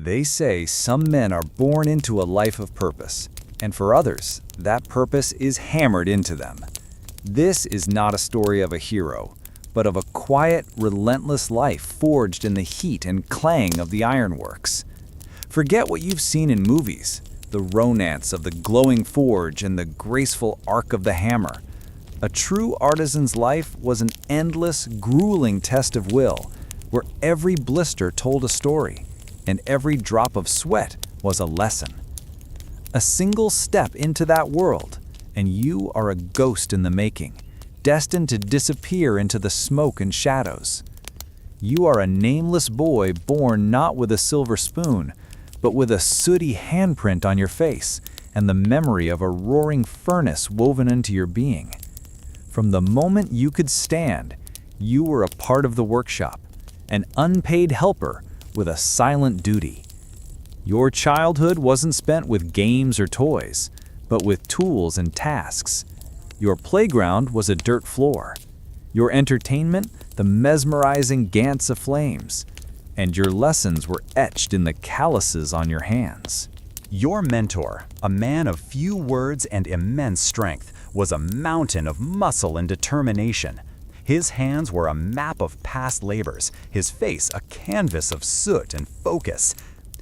They say some men are born into a life of purpose, and for others, that purpose is hammered into them. This is not a story of a hero, but of a quiet, relentless life forged in the heat and clang of the ironworks. Forget what you've seen in movies, the romance of the glowing forge and the graceful arc of the hammer. A true artisan's life was an endless, grueling test of will, where every blister told a story, and every drop of sweat was a lesson. A single step into that world, and you are a ghost in the making, destined to disappear into the smoke and shadows. You are a nameless boy born not with a silver spoon, but with a sooty handprint on your face and the memory of a roaring furnace woven into your being. From the moment you could stand, you were a part of the workshop, an unpaid helper with a silent duty. Your childhood wasn't spent with games or toys, but with tools and tasks. Your playground was a dirt floor. Your entertainment, the mesmerizing gants of flames. And your lessons were etched in the calluses on your hands. Your mentor, a man of few words and immense strength, was a mountain of muscle and determination. His hands were a map of past labors, his face a canvas of soot and focus.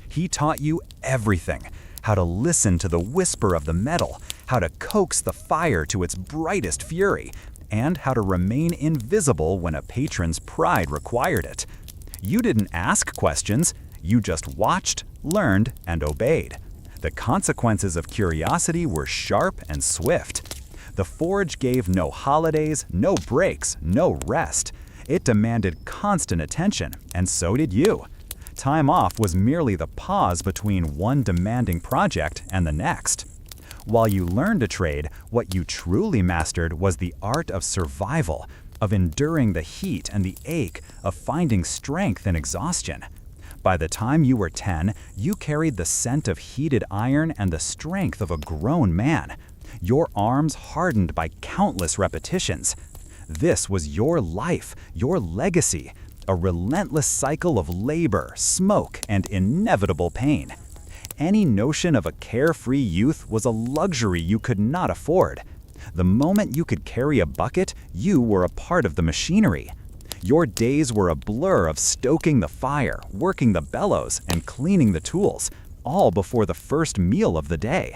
He taught you everything: how to listen to the whisper of the metal, how to coax the fire to its brightest fury, and how to remain invisible when a patron's pride required it. You didn't ask questions, you just watched, learned, and obeyed. The consequences of curiosity were sharp and swift. The forge gave no holidays, no breaks, no rest. It demanded constant attention, and so did you. Time off was merely the pause between one demanding project and the next. While you learned a trade, what you truly mastered was the art of survival, of enduring the heat and the ache, of finding strength in exhaustion. By the time you were 10, you carried the scent of heated iron and the strength of a grown man. Your arms hardened by countless repetitions. This was your life, your legacy, a relentless cycle of labor, smoke, and inevitable pain. Any notion of a carefree youth was a luxury you could not afford. The moment you could carry a bucket, you were a part of the machinery. Your days were a blur of stoking the fire, working the bellows, and cleaning the tools, all before the first meal of the day.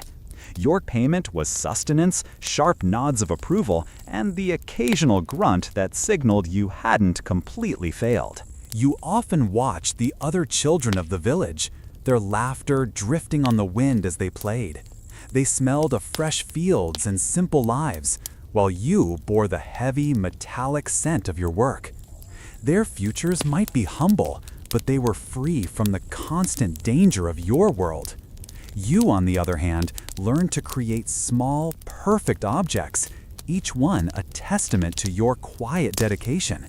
Your payment was sustenance, sharp nods of approval, and the occasional grunt that signaled you hadn't completely failed. You often watched the other children of the village, their laughter drifting on the wind as they played. They smelled of fresh fields and simple lives, while you bore the heavy, metallic scent of your work. Their futures might be humble, but they were free from the constant danger of your world. You, on the other hand, learned to create small, perfect objects, each one a testament to your quiet dedication.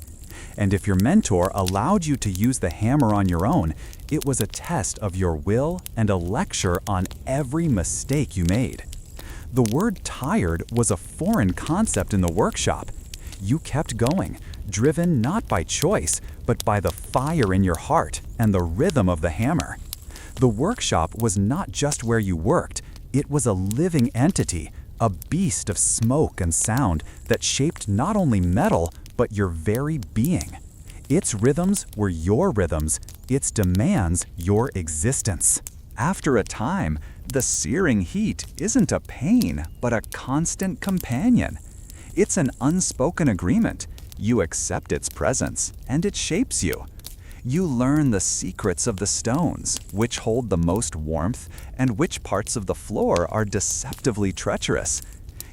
And if your mentor allowed you to use the hammer on your own, it was a test of your will and a lecture on every mistake you made. The word tired was a foreign concept in the workshop. You kept going, driven not by choice, but by the fire in your heart and the rhythm of the hammer. The workshop was not just where you worked, it was a living entity, a beast of smoke and sound that shaped not only metal, but your very being. Its rhythms were your rhythms, its demands your existence. After a time, the searing heat isn't a pain, but a constant companion. It's an unspoken agreement. You accept its presence, and it shapes you. You learn the secrets of the stones, which hold the most warmth, and which parts of the floor are deceptively treacherous.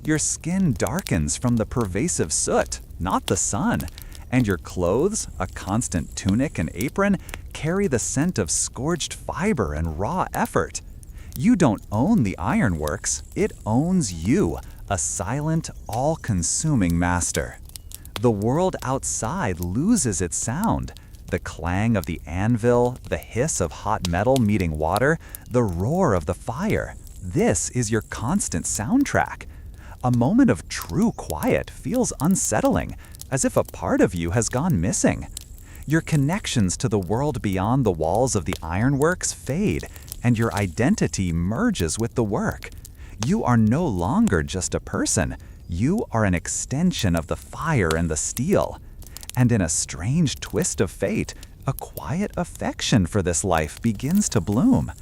Your skin darkens from the pervasive soot, not the sun, and your clothes, a constant tunic and apron, carry the scent of scorched fiber and raw effort. You don't own the ironworks, it owns you, a silent, all-consuming master. The world outside loses its sound. The clang of the anvil, the hiss of hot metal meeting water, the roar of the fire. This is your constant soundtrack. A moment of true quiet feels unsettling, as if a part of you has gone missing. Your connections to the world beyond the walls of the ironworks fade, and your identity merges with the work. You are no longer just a person. You are an extension of the fire and the steel. And in a strange twist of fate, a quiet affection for this life begins to bloom.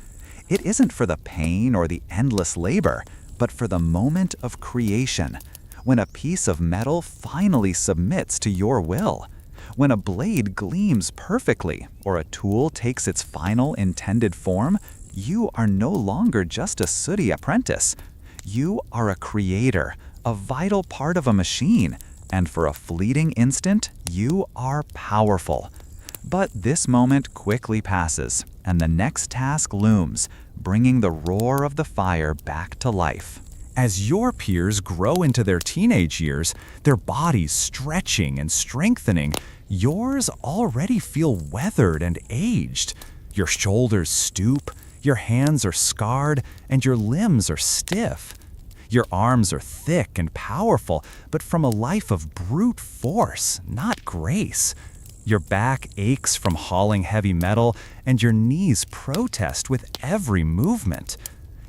It isn't for the pain or the endless labor, but for the moment of creation, when a piece of metal finally submits to your will, when a blade gleams perfectly or a tool takes its final intended form. You are no longer just a sooty apprentice. You are a creator, a vital part of a machine, and for a fleeting instant, you are powerful. But this moment quickly passes, and the next task looms, bringing the roar of the fire back to life. As your peers grow into their teenage years, their bodies stretching and strengthening, yours already feel weathered and aged. Your shoulders stoop, your hands are scarred, and your limbs are stiff. Your arms are thick and powerful, but from a life of brute force, not grace. Your back aches from hauling heavy metal, and your knees protest with every movement.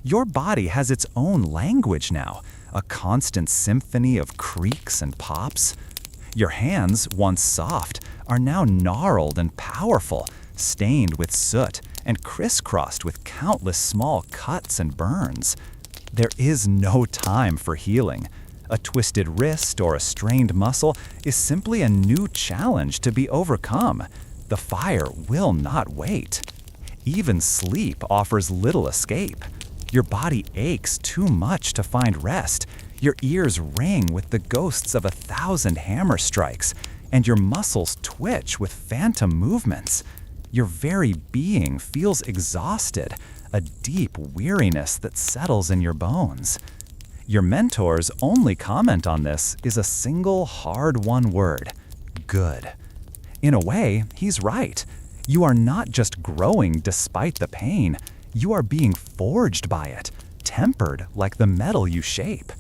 Your body has its own language now, a constant symphony of creaks and pops. Your hands, once soft, are now gnarled and powerful, stained with soot, and crisscrossed with countless small cuts and burns. There is no time for healing. A twisted wrist or a strained muscle is simply a new challenge to be overcome. The fire will not wait. Even sleep offers little escape. Your body aches too much to find rest. Your ears ring with the ghosts of 1,000 hammer strikes, and your muscles twitch with phantom movements. Your very being feels exhausted, a deep weariness that settles in your bones. Your mentor's only comment on this is a single hard-won word: good. In a way, he's right. You are not just growing despite the pain. You are being forged by it, tempered like the metal you shape.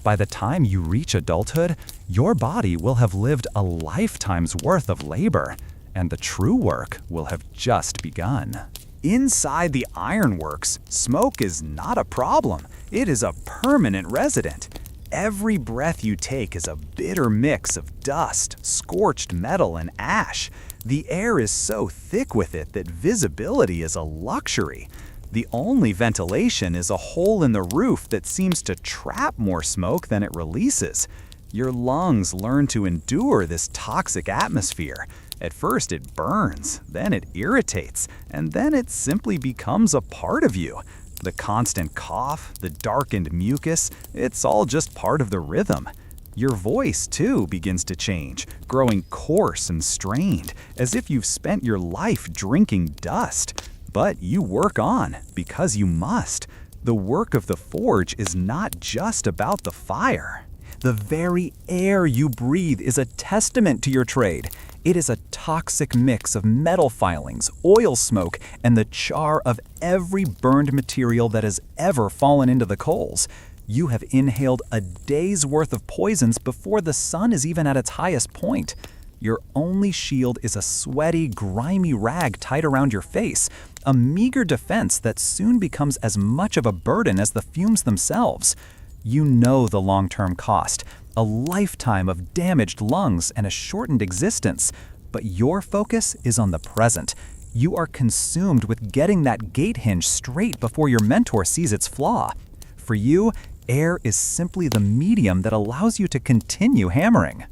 By the time you reach adulthood, your body will have lived a lifetime's worth of labor, and the true work will have just begun. Inside the ironworks, smoke is not a problem. It is a permanent resident. Every breath you take is a bitter mix of dust, scorched metal, and ash. The air is so thick with it that visibility is a luxury. The only ventilation is a hole in the roof that seems to trap more smoke than it releases. Your lungs learn to endure this toxic atmosphere. At first it burns, then it irritates, and then it simply becomes a part of you. The constant cough, the darkened mucus, it's all just part of the rhythm. Your voice, too, begins to change, growing coarse and strained, as if you've spent your life drinking dust. But you work on, because you must. The work of the forge is not just about the fire. The very air you breathe is a testament to your trade. It is a toxic mix of metal filings, oil smoke, and the char of every burned material that has ever fallen into the coals. You have inhaled a day's worth of poisons before the sun is even at its highest point. Your only shield is a sweaty, grimy rag tied around your face, a meager defense that soon becomes as much of a burden as the fumes themselves. You know the long-term cost, a lifetime of damaged lungs and a shortened existence, but your focus is on the present. You are consumed with getting that gate hinge straight before your mentor sees its flaw. For you, air is simply the medium that allows you to continue hammering.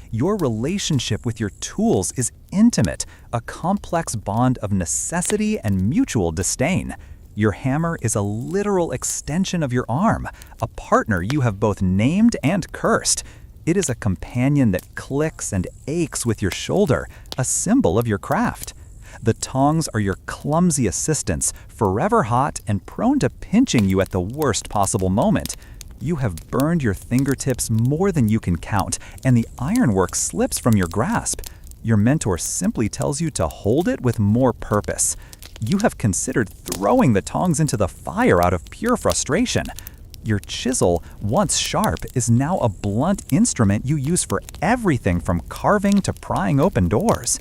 Your relationship with your tools is intimate, a complex bond of necessity and mutual disdain. Your hammer is a literal extension of your arm, a partner you have both named and cursed. It is a companion that clicks and aches with your shoulder, a symbol of your craft. The tongs are your clumsy assistants, forever hot and prone to pinching you at the worst possible moment. You have burned your fingertips more than you can count, and the ironwork slips from your grasp. Your mentor simply tells you to hold it with more purpose. You have considered throwing the tongs into the fire out of pure frustration. Your chisel, once sharp, is now a blunt instrument you use for everything from carving to prying open doors.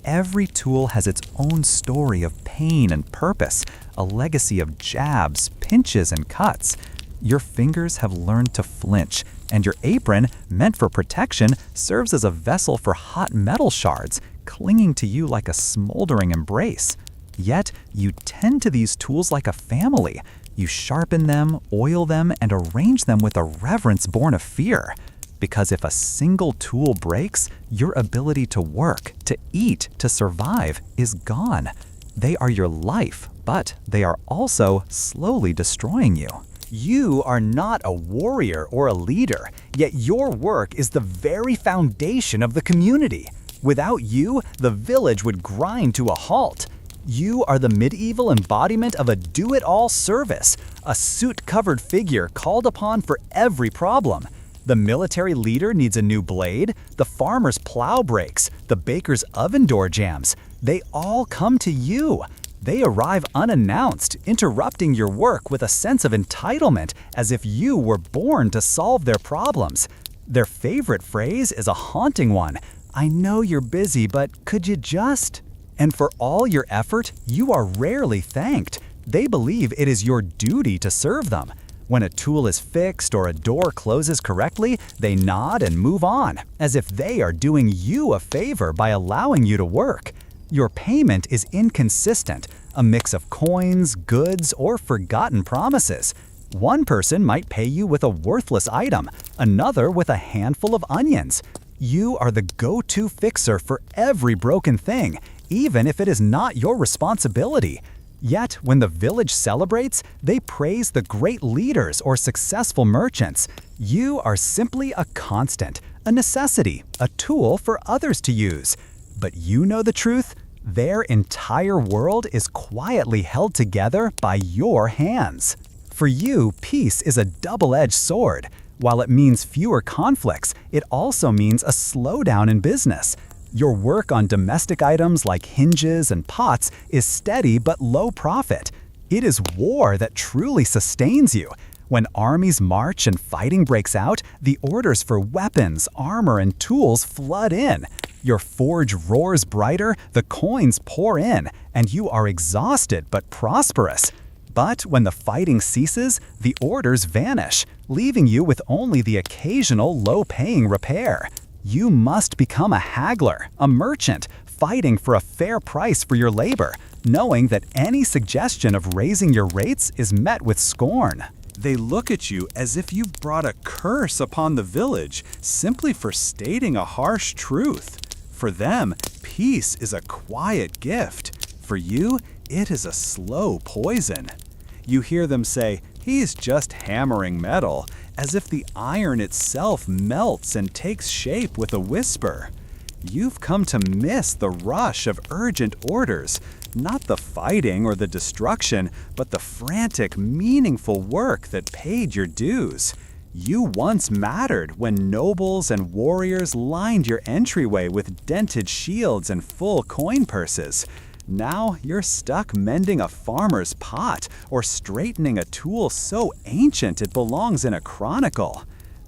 Every tool has its own story of pain and purpose, a legacy of jabs, pinches, and cuts. Your fingers have learned to flinch, and your apron, meant for protection, serves as a vessel for hot metal shards, clinging to you like a smoldering embrace. Yet, you tend to these tools like a family. You sharpen them, oil them, and arrange them with a reverence born of fear. Because if a single tool breaks, your ability to work, to eat, to survive is gone. They are your life, but they are also slowly destroying you. You are not a warrior or a leader, yet your work is the very foundation of the community. Without you, the village would grind to a halt. You are the medieval embodiment of a do-it-all service, a soot-covered figure called upon for every problem. The military leader needs a new blade, the farmer's plow breaks, the baker's oven door jams. They all come to you. They arrive unannounced, interrupting your work with a sense of entitlement, as if you were born to solve their problems. Their favorite phrase is a haunting one. "I know you're busy, but could you just?" And for all your effort, you are rarely thanked. They believe it is your duty to serve them. When a tool is fixed or a door closes correctly, they nod and move on, as if they are doing you a favor by allowing you to work. Your payment is inconsistent, a mix of coins, goods, or forgotten promises. One person might pay you with a worthless item, another with a handful of onions. You are the go-to fixer for every broken thing, even if it is not your responsibility. Yet, when the village celebrates, they praise the great leaders or successful merchants. You are simply a constant, a necessity, a tool for others to use. But you know the truth? Their entire world is quietly held together by your hands. For you, peace is a double-edged sword. While it means fewer conflicts, it also means a slowdown in business. Your work on domestic items like hinges and pots is steady but low profit. It is war that truly sustains you. When armies march and fighting breaks out, the orders for weapons, armor, and tools flood in. Your forge roars brighter, the coins pour in, and you are exhausted but prosperous. But when the fighting ceases, the orders vanish, leaving you with only the occasional low-paying repair. You must become a haggler, a merchant, fighting for a fair price for your labor, knowing that any suggestion of raising your rates is met with scorn. They look at you as if you've brought a curse upon the village simply for stating a harsh truth. For them, peace is a quiet gift. For you, it is a slow poison. You hear them say, "He's just hammering metal," as if the iron itself melts and takes shape with a whisper. You've come to miss the rush of urgent orders, not the fighting or the destruction, but the frantic, meaningful work that paid your dues. You once mattered when nobles and warriors lined your entryway with dented shields and full coin purses. Now you're stuck mending a farmer's pot or straightening a tool so ancient it belongs in a chronicle.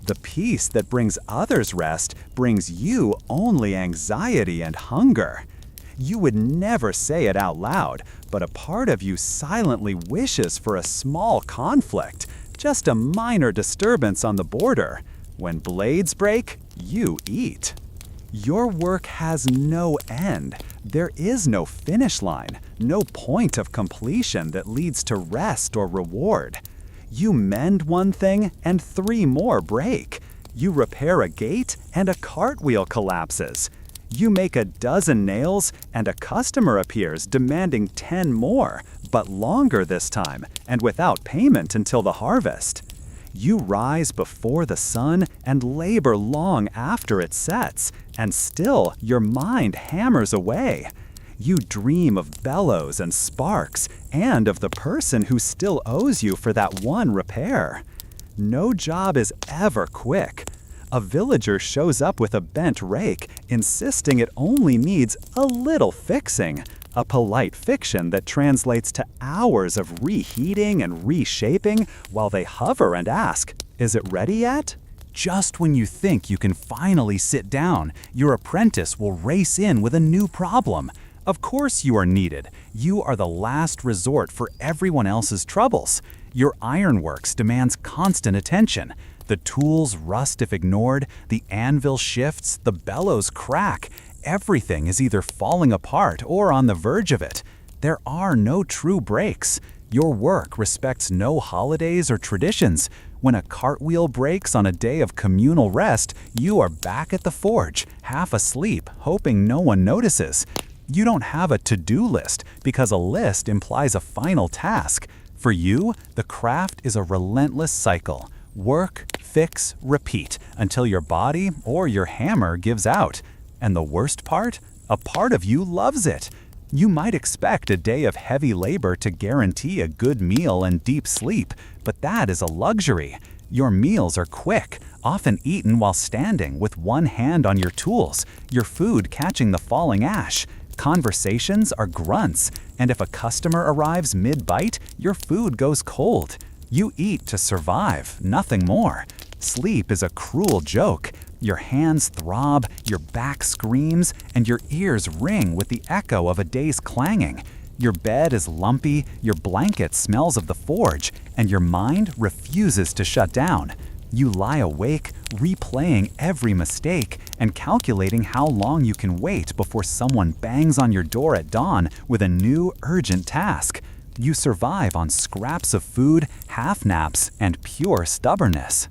The peace that brings others rest brings you only anxiety and hunger. You would never say it out loud, but a part of you silently wishes for a small conflict, just a minor disturbance on the border. When blades break, you eat. Your work has no end. There is no finish line, no point of completion that leads to rest or reward. You mend one thing and 3 more break. You repair a gate and a cartwheel collapses. You make a dozen nails and a customer appears demanding 10 more, but longer this time and without payment until the harvest. You rise before the sun and labor long after it sets, and still your mind hammers away. You dream of bellows and sparks, and of the person who still owes you for that one repair. No job is ever quick. A villager shows up with a bent rake, insisting it only needs a little fixing, a polite fiction that translates to hours of reheating and reshaping while they hover and ask, "Is it ready yet?" Just when you think you can finally sit down, your apprentice will race in with a new problem. Of course you are needed. You are the last resort for everyone else's troubles. Your ironworks demands constant attention. The tools rust if ignored, the anvil shifts, the bellows crack. Everything is either falling apart or on the verge of it. There are no true breaks. Your work respects no holidays or traditions. When a cartwheel breaks on a day of communal rest, you are back at the forge, half asleep, hoping no one notices. You don't have a to-do list because a list implies a final task. For you, the craft is a relentless cycle. Work, fix, repeat until your body or your hammer gives out. And the worst part? A part of you loves it. You might expect a day of heavy labor to guarantee a good meal and deep sleep, but that is a luxury. Your meals are quick, often eaten while standing with one hand on your tools, your food catching the falling ash. Conversations are grunts, and if a customer arrives mid-bite, your food goes cold. You eat to survive, nothing more. Sleep is a cruel joke. Your hands throb, your back screams, and your ears ring with the echo of a day's clanging. Your bed is lumpy, your blanket smells of the forge, and your mind refuses to shut down. You lie awake, replaying every mistake and calculating how long you can wait before someone bangs on your door at dawn with a new, urgent task. You survive on scraps of food, half-naps, and pure stubbornness.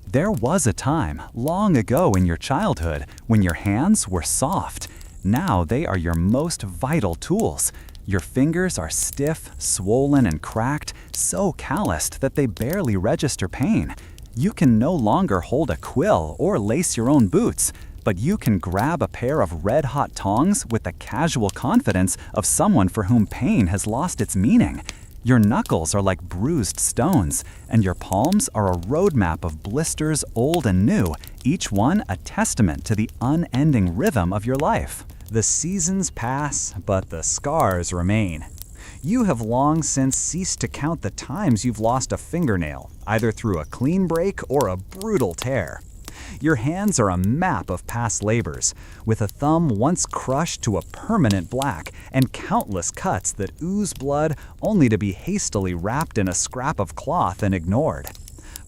There was a time, long ago in your childhood, when your hands were soft. Now they are your most vital tools. Your fingers are stiff, swollen, and cracked, so calloused that they barely register pain. You can no longer hold a quill or lace your own boots, but you can grab a pair of red-hot tongs with the casual confidence of someone for whom pain has lost its meaning. Your knuckles are like bruised stones, and your palms are a roadmap of blisters old and new, each one a testament to the unending rhythm of your life. The seasons pass, but the scars remain. You have long since ceased to count the times you've lost a fingernail, either through a clean break or a brutal tear. Your hands are a map of past labors, with a thumb once crushed to a permanent black and countless cuts that ooze blood only to be hastily wrapped in a scrap of cloth and ignored.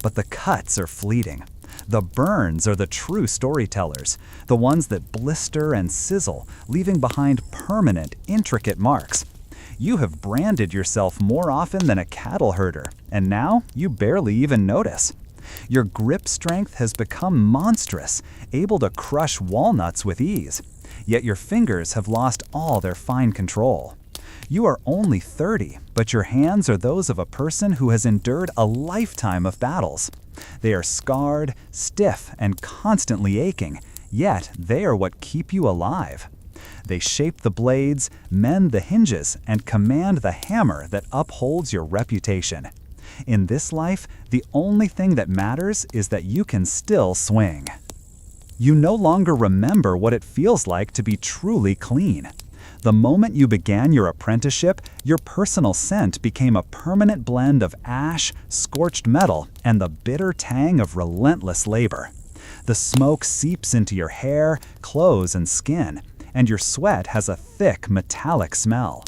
But the cuts are fleeting. The burns are the true storytellers, the ones that blister and sizzle, leaving behind permanent, intricate marks. You have branded yourself more often than a cattle herder, and now you barely even notice. Your grip strength has become monstrous, able to crush walnuts with ease. Yet your fingers have lost all their fine control. You are only 30, but your hands are those of a person who has endured a lifetime of battles. They are scarred, stiff, and constantly aching, yet they are what keep you alive. They shape the blades, mend the hinges, and command the hammer that upholds your reputation. In this life, the only thing that matters is that you can still swing. You no longer remember what it feels like to be truly clean. The moment you began your apprenticeship, your personal scent became a permanent blend of ash, scorched metal, and the bitter tang of relentless labor. The smoke seeps into your hair, clothes, and skin, and your sweat has a thick, metallic smell.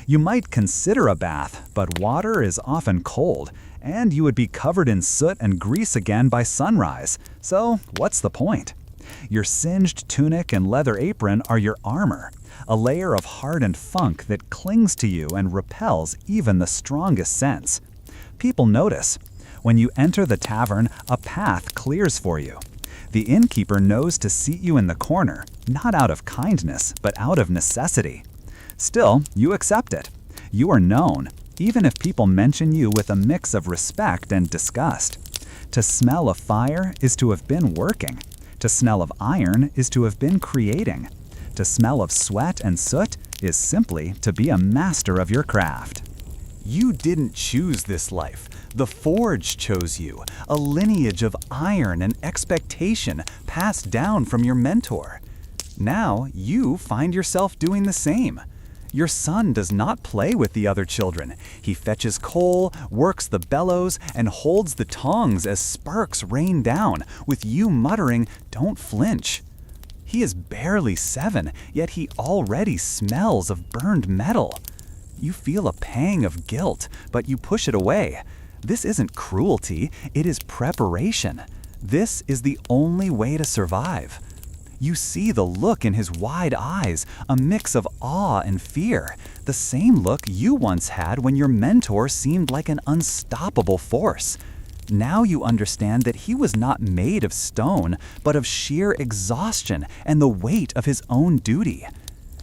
You might consider a bath, but water is often cold, and you would be covered in soot and grease again by sunrise. So, what's the point? Your singed tunic and leather apron are your armor, a layer of hardened funk that clings to you and repels even the strongest scents. People notice. When you enter the tavern, a path clears for you. The innkeeper knows to seat you in the corner, not out of kindness, but out of necessity. Still, you accept it. You are known, even if people mention you with a mix of respect and disgust. To smell of fire is to have been working. To smell of iron is to have been creating. To smell of sweat and soot is simply to be a master of your craft. You didn't choose this life. The forge chose you, a lineage of iron and expectation passed down from your mentor. Now you find yourself doing the same. Your son does not play with the other children. He fetches coal, works the bellows, and holds the tongs as sparks rain down, with you muttering, "Don't flinch." He is barely 7, yet he already smells of burned metal. You feel a pang of guilt, but you push it away. This isn't cruelty, it is preparation. This is the only way to survive. You see the look in his wide eyes, a mix of awe and fear, the same look you once had when your mentor seemed like an unstoppable force. Now you understand that he was not made of stone, but of sheer exhaustion and the weight of his own duty.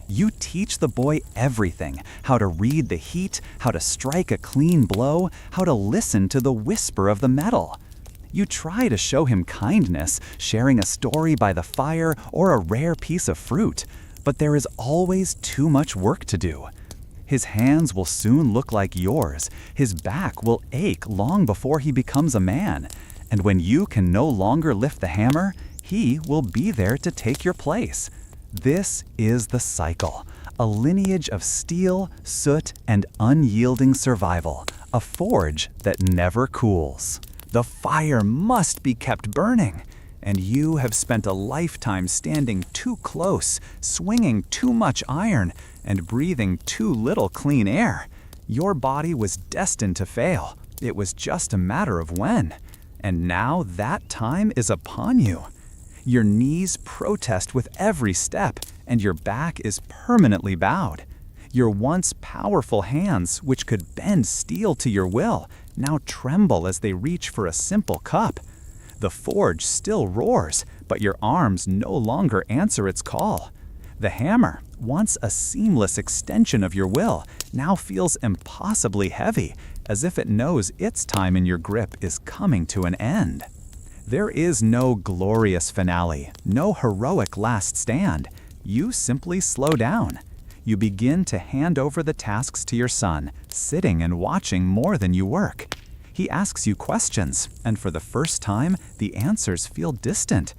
You teach the boy everything: how to read the heat, how to strike a clean blow, how to listen to the whisper of the metal. You try to show him kindness, sharing a story by the fire or a rare piece of fruit, but there is always too much work to do. His hands will soon look like yours, his back will ache long before he becomes a man, and when you can no longer lift the hammer, he will be there to take your place. This is the cycle, a lineage of steel, soot, and unyielding survival, a forge that never cools. The fire must be kept burning, and you have spent a lifetime standing too close, swinging too much iron, and breathing too little clean air. Your body was destined to fail. It was just a matter of when. And now that time is upon you. Your knees protest with every step, and your back is permanently bowed. Your once powerful hands, which could bend steel to your will, now tremble as they reach for a simple cup. The forge still roars, but your arms no longer answer its call. The hammer, once a seamless extension of your will, now feels impossibly heavy, as if it knows its time in your grip is coming to an end. There is no glorious finale, no heroic last stand. You simply slow down. You begin to hand over the tasks to your son, sitting and watching more than you work. He asks you questions, and for the first time, the answers feel distant.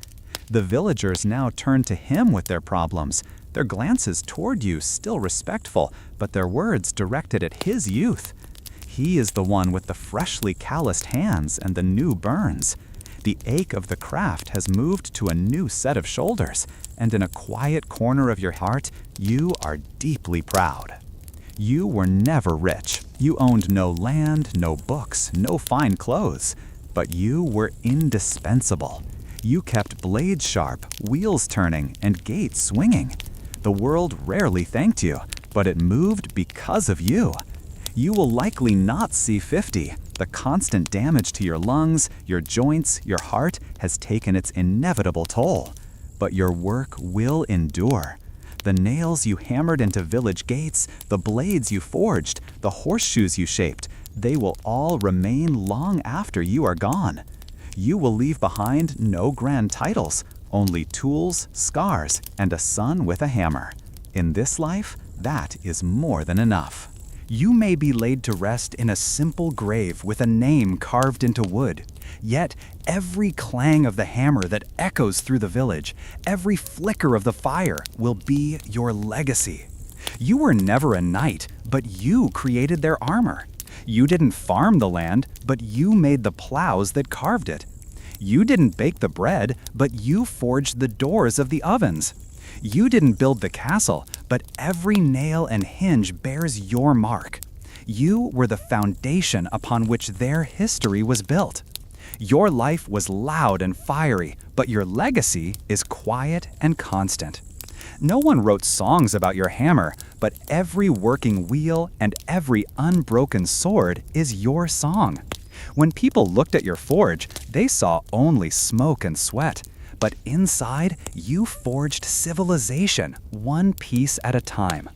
The villagers now turn to him with their problems, their glances toward you still respectful, but their words directed at his youth. He is the one with the freshly calloused hands and the new burns. The ache of the craft has moved to a new set of shoulders, and in a quiet corner of your heart, you are deeply proud. You were never rich. You owned no land, no books, no fine clothes, but you were indispensable. You kept blades sharp, wheels turning, and gates swinging. The world rarely thanked you, but it moved because of you. You will likely not see 50. The constant damage to your lungs, your joints, your heart has taken its inevitable toll. But your work will endure. The nails you hammered into village gates, the blades you forged, the horseshoes you shaped, they will all remain long after you are gone. You will leave behind no grand titles, only tools, scars, and a son with a hammer. In this life, that is more than enough. You may be laid to rest in a simple grave with a name carved into wood. Yet every clang of the hammer that echoes through the village, every flicker of the fire will be your legacy. You were never a knight, but you created their armor. You didn't farm the land, but you made the plows that carved it. You didn't bake the bread, but you forged the doors of the ovens. You didn't build the castle, but every nail and hinge bears your mark. You were the foundation upon which their history was built. Your life was loud and fiery, but your legacy is quiet and constant. No one wrote songs about your hammer, but every working wheel and every unbroken sword is your song. When people looked at your forge, they saw only smoke and sweat. But inside, you forged civilization, one piece at a time.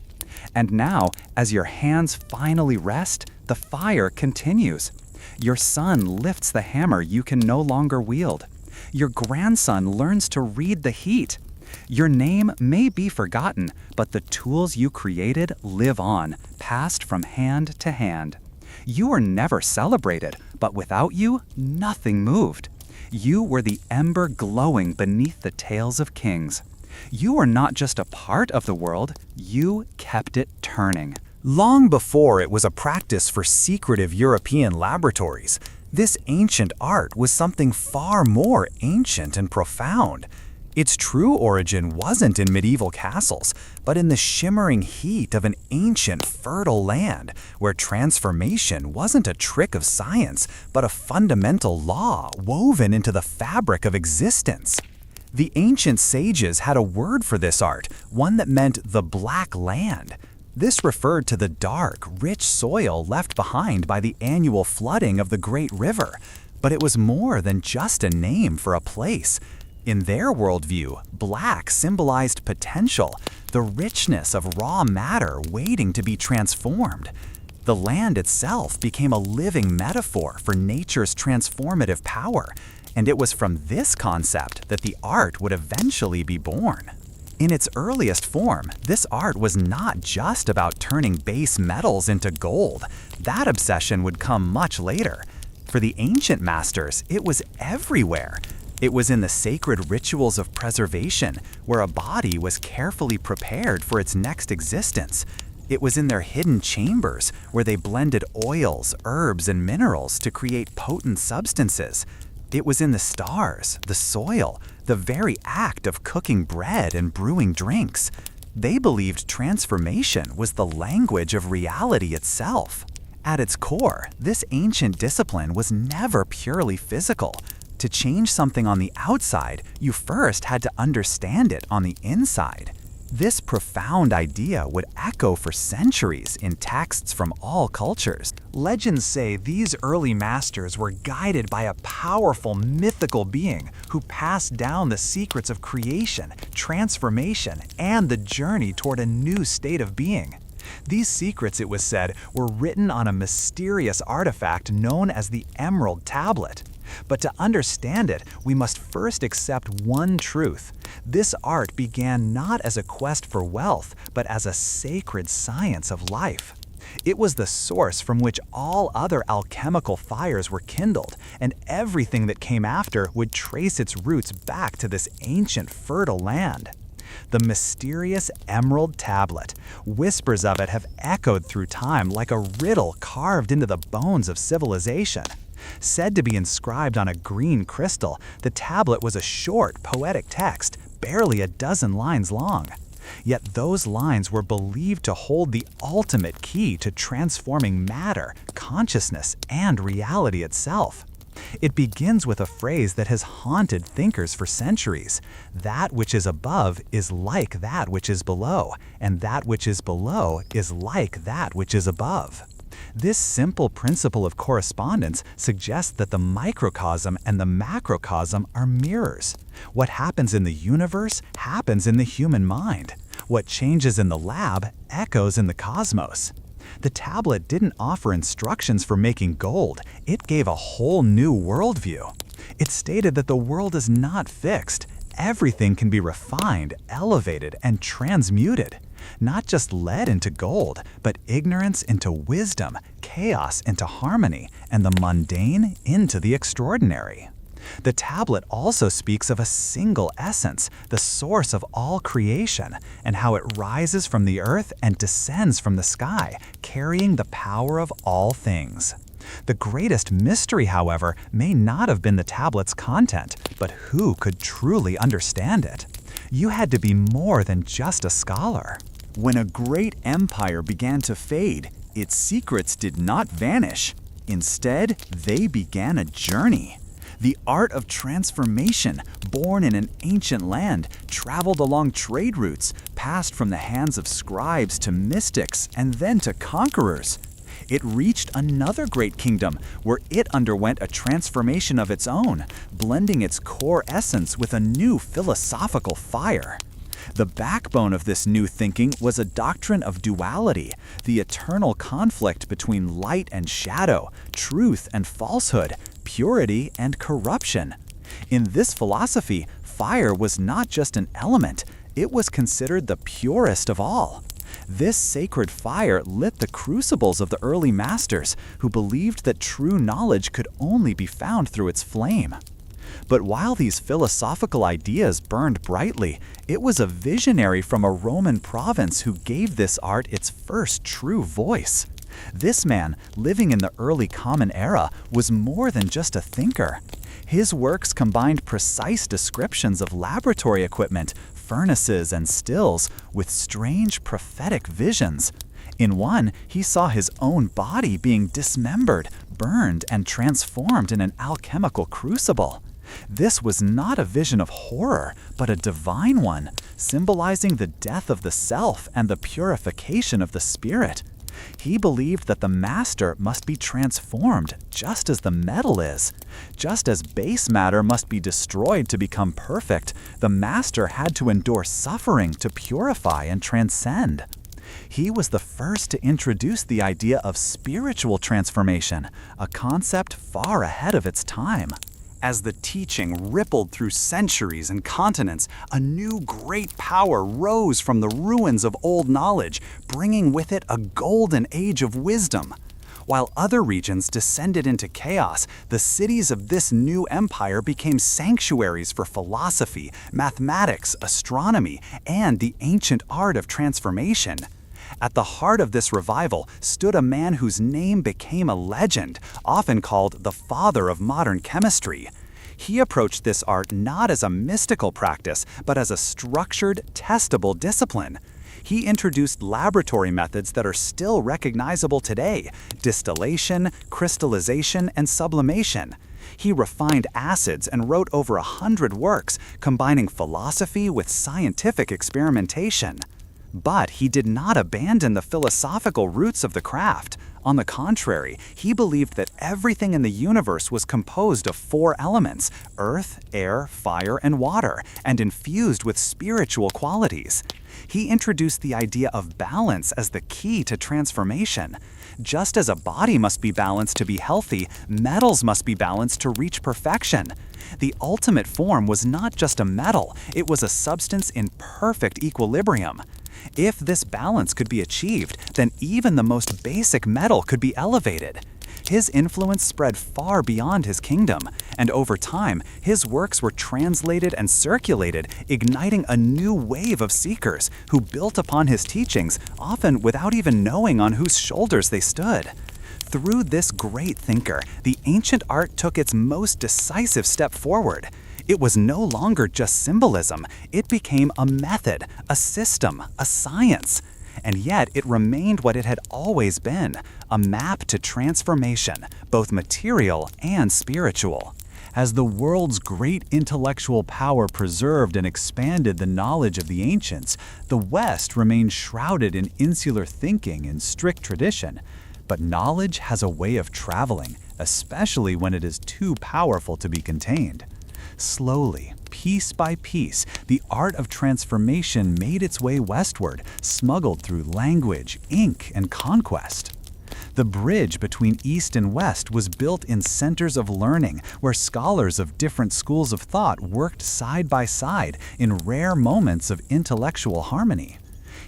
And now, as your hands finally rest, the fire continues. Your son lifts the hammer you can no longer wield. Your grandson learns to read the heat. Your name may be forgotten, but the tools you created live on, passed from hand to hand. You were never celebrated, but without you, nothing moved. You were the ember glowing beneath the tails of kings. You are not just a part of the world, you kept it turning. Long before it was a practice for secretive European laboratories, this ancient art was something far more ancient and profound. Its true origin wasn't in medieval castles, but in the shimmering heat of an ancient, fertile land, where transformation wasn't a trick of science, but a fundamental law woven into the fabric of existence. The ancient sages had a word for this art, one that meant the black land. This referred to the dark, rich soil left behind by the annual flooding of the great river, but it was more than just a name for a place. In their worldview, black symbolized potential, the richness of raw matter waiting to be transformed. The land itself became a living metaphor for nature's transformative power, and it was from this concept that the art would eventually be born. In its earliest form, this art was not just about turning base metals into gold. That obsession would come much later. For the ancient masters, it was everywhere. It was in the sacred rituals of preservation, where a body was carefully prepared for its next existence. It was in their hidden chambers, where they blended oils, herbs, and minerals to create potent substances. It was in the stars, the soil, the very act of cooking bread and brewing drinks. They believed transformation was the language of reality itself. At its core, this ancient discipline was never purely physical. To change something on the outside, you first had to understand it on the inside. This profound idea would echo for centuries in texts from all cultures. Legends say these early masters were guided by a powerful mythical being who passed down the secrets of creation, transformation, and the journey toward a new state of being. These secrets, it was said, were written on a mysterious artifact known as the Emerald Tablet. But to understand it, we must first accept one truth. This art began not as a quest for wealth, but as a sacred science of life. It was the source from which all other alchemical fires were kindled, and everything that came after would trace its roots back to this ancient, fertile land. The mysterious Emerald Tablet. Whispers of it have echoed through time like a riddle carved into the bones of civilization. Said to be inscribed on a green crystal, the tablet was a short, poetic text, barely a dozen lines long. Yet those lines were believed to hold the ultimate key to transforming matter, consciousness, and reality itself. It begins with a phrase that has haunted thinkers for centuries. That which is above is like that which is below, and that which is below is like that which is above. This simple principle of correspondence suggests that the microcosm and the macrocosm are mirrors. What happens in the universe happens in the human mind. What changes in the lab echoes in the cosmos. The tablet didn't offer instructions for making gold, it gave a whole new worldview. It stated that the world is not fixed. Everything can be refined, elevated, and transmuted. Not just lead into gold, but ignorance into wisdom, chaos into harmony, and the mundane into the extraordinary. The tablet also speaks of a single essence, the source of all creation, and how it rises from the earth and descends from the sky, carrying the power of all things. The greatest mystery, however, may not have been the tablet's content, but who could truly understand it. You had to be more than just a scholar. When a great empire began to fade, its secrets did not vanish. Instead, they began a journey. The art of transformation, born in an ancient land, traveled along trade routes, passed from the hands of scribes to mystics and then to conquerors. It reached another great kingdom, where it underwent a transformation of its own, blending its core essence with a new philosophical fire. The backbone of this new thinking was a doctrine of duality, the eternal conflict between light and shadow, truth and falsehood, purity and corruption. In this philosophy, fire was not just an element, it was considered the purest of all. This sacred fire lit the crucibles of the early masters, who believed that true knowledge could only be found through its flame. But while these philosophical ideas burned brightly, it was a visionary from a Roman province who gave this art its first true voice. This man, living in the early Common Era, was more than just a thinker. His works combined precise descriptions of laboratory equipment, furnaces, and stills with strange prophetic visions. In one, he saw his own body being dismembered, burned, and transformed in an alchemical crucible. This was not a vision of horror, but a divine one, symbolizing the death of the self and the purification of the spirit. He believed that the master must be transformed just as the metal is. Just as base matter must be destroyed to become perfect, the master had to endure suffering to purify and transcend. He was the first to introduce the idea of spiritual transformation, a concept far ahead of its time. As the teaching rippled through centuries and continents, a new great power rose from the ruins of old knowledge, bringing with it a golden age of wisdom. While other regions descended into chaos, the cities of this new empire became sanctuaries for philosophy, mathematics, astronomy, and the ancient art of transformation. At the heart of this revival stood a man whose name became a legend, often called the father of modern chemistry. He approached this art not as a mystical practice, but as a structured, testable discipline. He introduced laboratory methods that are still recognizable today: distillation, crystallization, and sublimation. He refined acids and wrote over 100 works, combining philosophy with scientific experimentation. But he did not abandon the philosophical roots of the craft. On the contrary, he believed that everything in the universe was composed of 4 elements: earth, air, fire, and water, and infused with spiritual qualities. He introduced the idea of balance as the key to transformation. Just as a body must be balanced to be healthy, metals must be balanced to reach perfection. The ultimate form was not just a metal, it was a substance in perfect equilibrium. If this balance could be achieved, then even the most basic metal could be elevated. His influence spread far beyond his kingdom, and over time, his works were translated and circulated, igniting a new wave of seekers who built upon his teachings, often without even knowing on whose shoulders they stood. Through this great thinker, the ancient art took its most decisive step forward. It was no longer just symbolism, it became a method, a system, a science. And yet it remained what it had always been, a map to transformation, both material and spiritual. As the world's great intellectual power preserved and expanded the knowledge of the ancients, the West remained shrouded in insular thinking and strict tradition. But knowledge has a way of traveling, especially when it is too powerful to be contained. Slowly, piece by piece, the art of transformation made its way westward, smuggled through language, ink, and conquest. The bridge between East and West was built in centers of learning, where scholars of different schools of thought worked side by side in rare moments of intellectual harmony.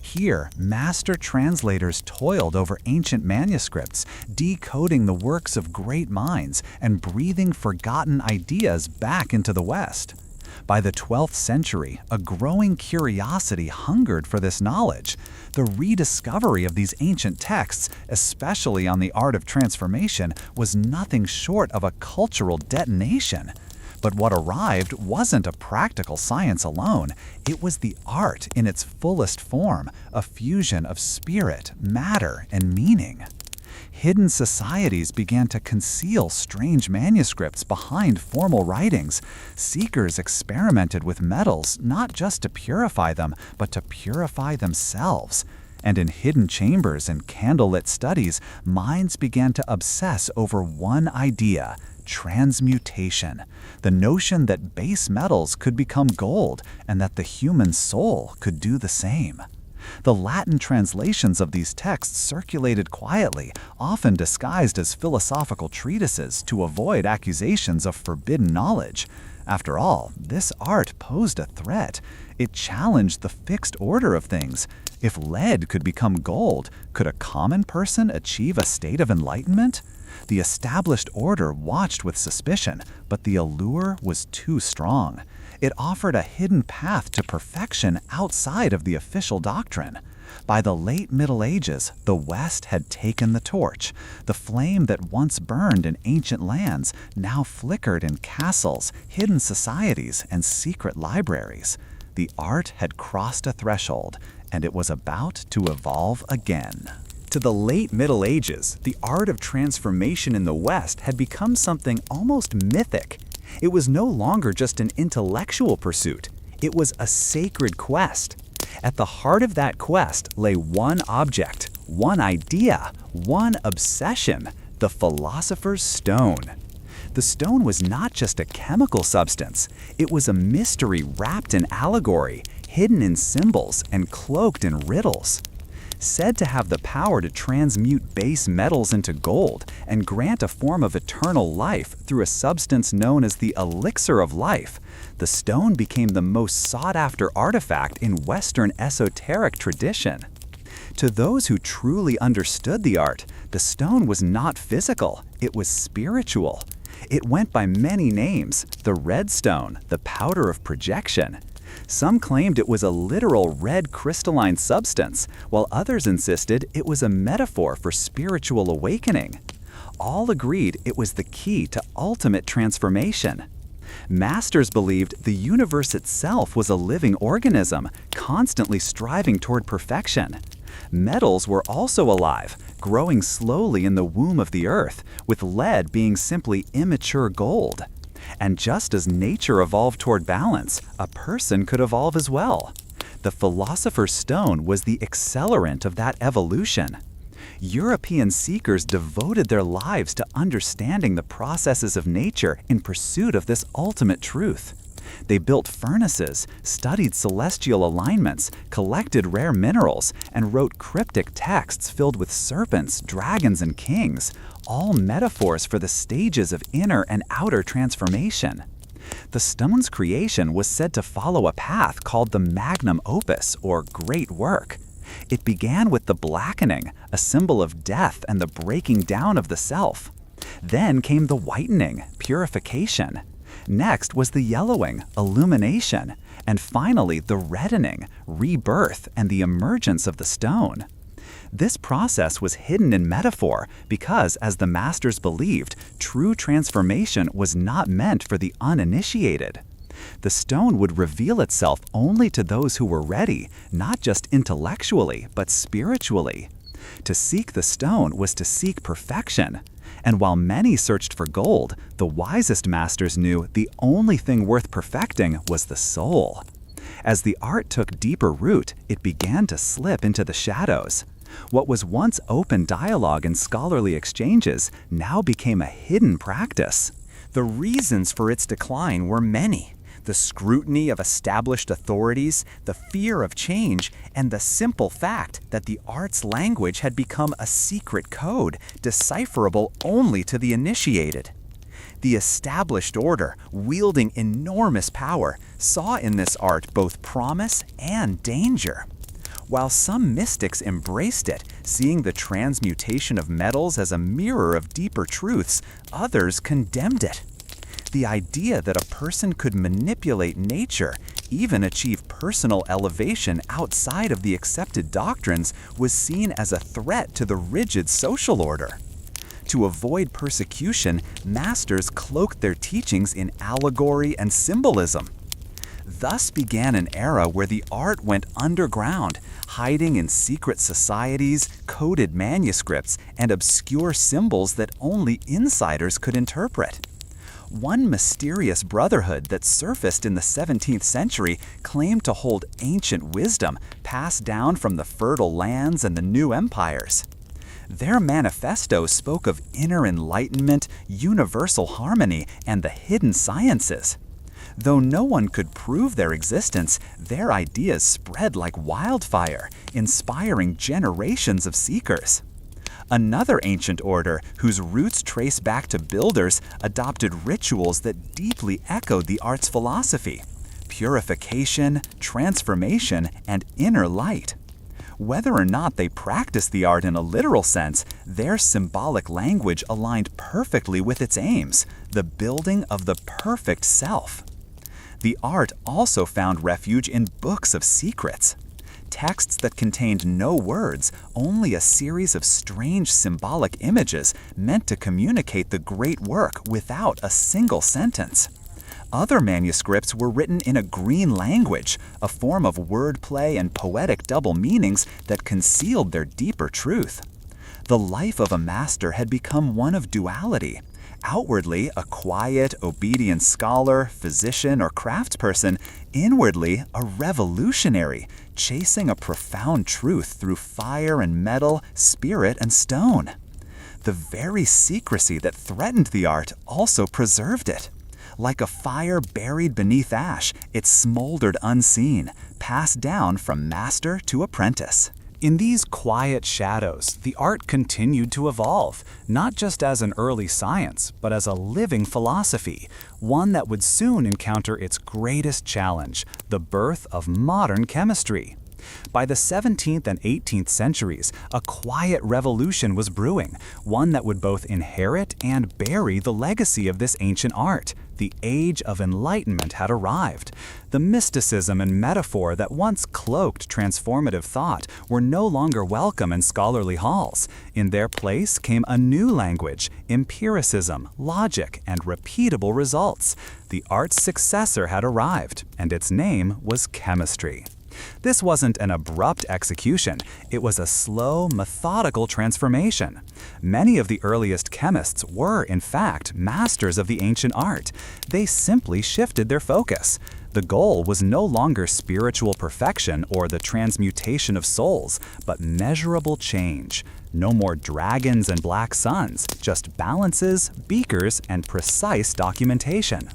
Here, master translators toiled over ancient manuscripts, decoding the works of great minds and breathing forgotten ideas back into the West. By the 12th century, a growing curiosity hungered for this knowledge. The rediscovery of these ancient texts, especially on the art of transformation, was nothing short of a cultural detonation. But what arrived wasn't a practical science alone. It was the art in its fullest form, a fusion of spirit, matter, and meaning. Hidden societies began to conceal strange manuscripts behind formal writings. Seekers experimented with metals not just to purify them, but to purify themselves. And in hidden chambers and candlelit studies, minds began to obsess over one idea: transmutation, the notion that base metals could become gold and that the human soul could do the same. The Latin translations of these texts circulated quietly, often disguised as philosophical treatises to avoid accusations of forbidden knowledge. After all, this art posed a threat. It challenged the fixed order of things. If lead could become gold, could a common person achieve a state of enlightenment? The established order watched with suspicion, but the allure was too strong. It offered a hidden path to perfection outside of the official doctrine. By the late Middle Ages, the West had taken the torch. The flame that once burned in ancient lands now flickered in castles, hidden societies, and secret libraries. The art had crossed a threshold, and it was about to evolve again. To the late Middle Ages, the art of transformation in the West had become something almost mythic. It was no longer just an intellectual pursuit. It was a sacred quest. At the heart of that quest lay one object, one idea, one obsession: the Philosopher's Stone. The stone was not just a chemical substance. It was a mystery wrapped in allegory, hidden in symbols, and cloaked in riddles. Said to have the power to transmute base metals into gold and grant a form of eternal life through a substance known as the elixir of life, the stone became the most sought-after artifact in Western esoteric tradition. To those who truly understood the art, the stone was not physical, it was spiritual. It went by many names: the red stone, the powder of projection. Some claimed it was a literal red crystalline substance, while others insisted it was a metaphor for spiritual awakening. All agreed it was the key to ultimate transformation. Masters believed the universe itself was a living organism, constantly striving toward perfection. Metals were also alive, growing slowly in the womb of the earth, with lead being simply immature gold. And just as nature evolved toward balance, a person could evolve as well. The Philosopher's Stone was the accelerant of that evolution. European seekers devoted their lives to understanding the processes of nature in pursuit of this ultimate truth. They built furnaces, studied celestial alignments, collected rare minerals, and wrote cryptic texts filled with serpents, dragons, and kings, all metaphors for the stages of inner and outer transformation. The stone's creation was said to follow a path called the magnum opus, or great work. It began with the blackening, a symbol of death and the breaking down of the self. Then came the whitening, purification. Next was the yellowing, illumination, and finally the reddening, rebirth, and the emergence of the stone. This process was hidden in metaphor because, as the masters believed, true transformation was not meant for the uninitiated. The stone would reveal itself only to those who were ready, not just intellectually, but spiritually. To seek the stone was to seek perfection. And while many searched for gold, the wisest masters knew the only thing worth perfecting was the soul. As the art took deeper root, it began to slip into the shadows. What was once open dialogue and scholarly exchanges now became a hidden practice. The reasons for its decline were many. The scrutiny of established authorities, the fear of change, and the simple fact that the art's language had become a secret code, decipherable only to the initiated. The established order, wielding enormous power, saw in this art both promise and danger. While some mystics embraced it, seeing the transmutation of metals as a mirror of deeper truths, others condemned it. The idea that a person could manipulate nature, even achieve personal elevation outside of the accepted doctrines, was seen as a threat to the rigid social order. To avoid persecution, masters cloaked their teachings in allegory and symbolism. Thus began an era where the art went underground, hiding in secret societies, coded manuscripts, and obscure symbols that only insiders could interpret. One mysterious brotherhood that surfaced in the 17th century claimed to hold ancient wisdom passed down from the fertile lands and the new empires. Their manifesto spoke of inner enlightenment, universal harmony, and the hidden sciences. Though no one could prove their existence, their ideas spread like wildfire, inspiring generations of seekers. Another ancient order, whose roots trace back to builders, adopted rituals that deeply echoed the art's philosophy: purification, transformation, and inner light. Whether or not they practiced the art in a literal sense, their symbolic language aligned perfectly with its aims, the building of the perfect self. The art also found refuge in books of secrets. Texts that contained no words, only a series of strange symbolic images meant to communicate the great work without a single sentence. Other manuscripts were written in a green language, a form of wordplay and poetic double meanings that concealed their deeper truth. The life of a master had become one of duality. Outwardly, a quiet, obedient scholar, physician, or craftsperson; inwardly, a revolutionary, chasing a profound truth through fire and metal, spirit and stone. The very secrecy that threatened the art also preserved it. Like a fire buried beneath ash, it smoldered unseen, passed down from master to apprentice. In these quiet shadows, the art continued to evolve, not just as an early science, but as a living philosophy, one that would soon encounter its greatest challenge, the birth of modern chemistry. By the 17th and 18th centuries, a quiet revolution was brewing, one that would both inherit and bury the legacy of this ancient art. The Age of Enlightenment had arrived. The mysticism and metaphor that once cloaked transformative thought were no longer welcome in scholarly halls. In their place came a new language, empiricism, logic, and repeatable results. The art's successor had arrived, and its name was chemistry. This wasn't an abrupt execution, it was a slow, methodical transformation. Many of the earliest chemists were, in fact, masters of the ancient art. They simply shifted their focus. The goal was no longer spiritual perfection or the transmutation of souls, but measurable change. No more dragons and black suns, just balances, beakers, and precise documentation.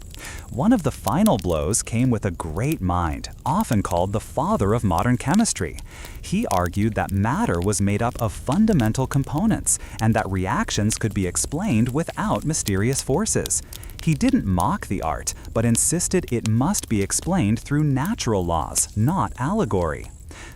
One of the final blows came with a great mind, often called the father of modern chemistry. He argued that matter was made up of fundamental components, and that reactions could be explained without mysterious forces. He didn't mock the art, but insisted it must be explained through natural laws, not allegory.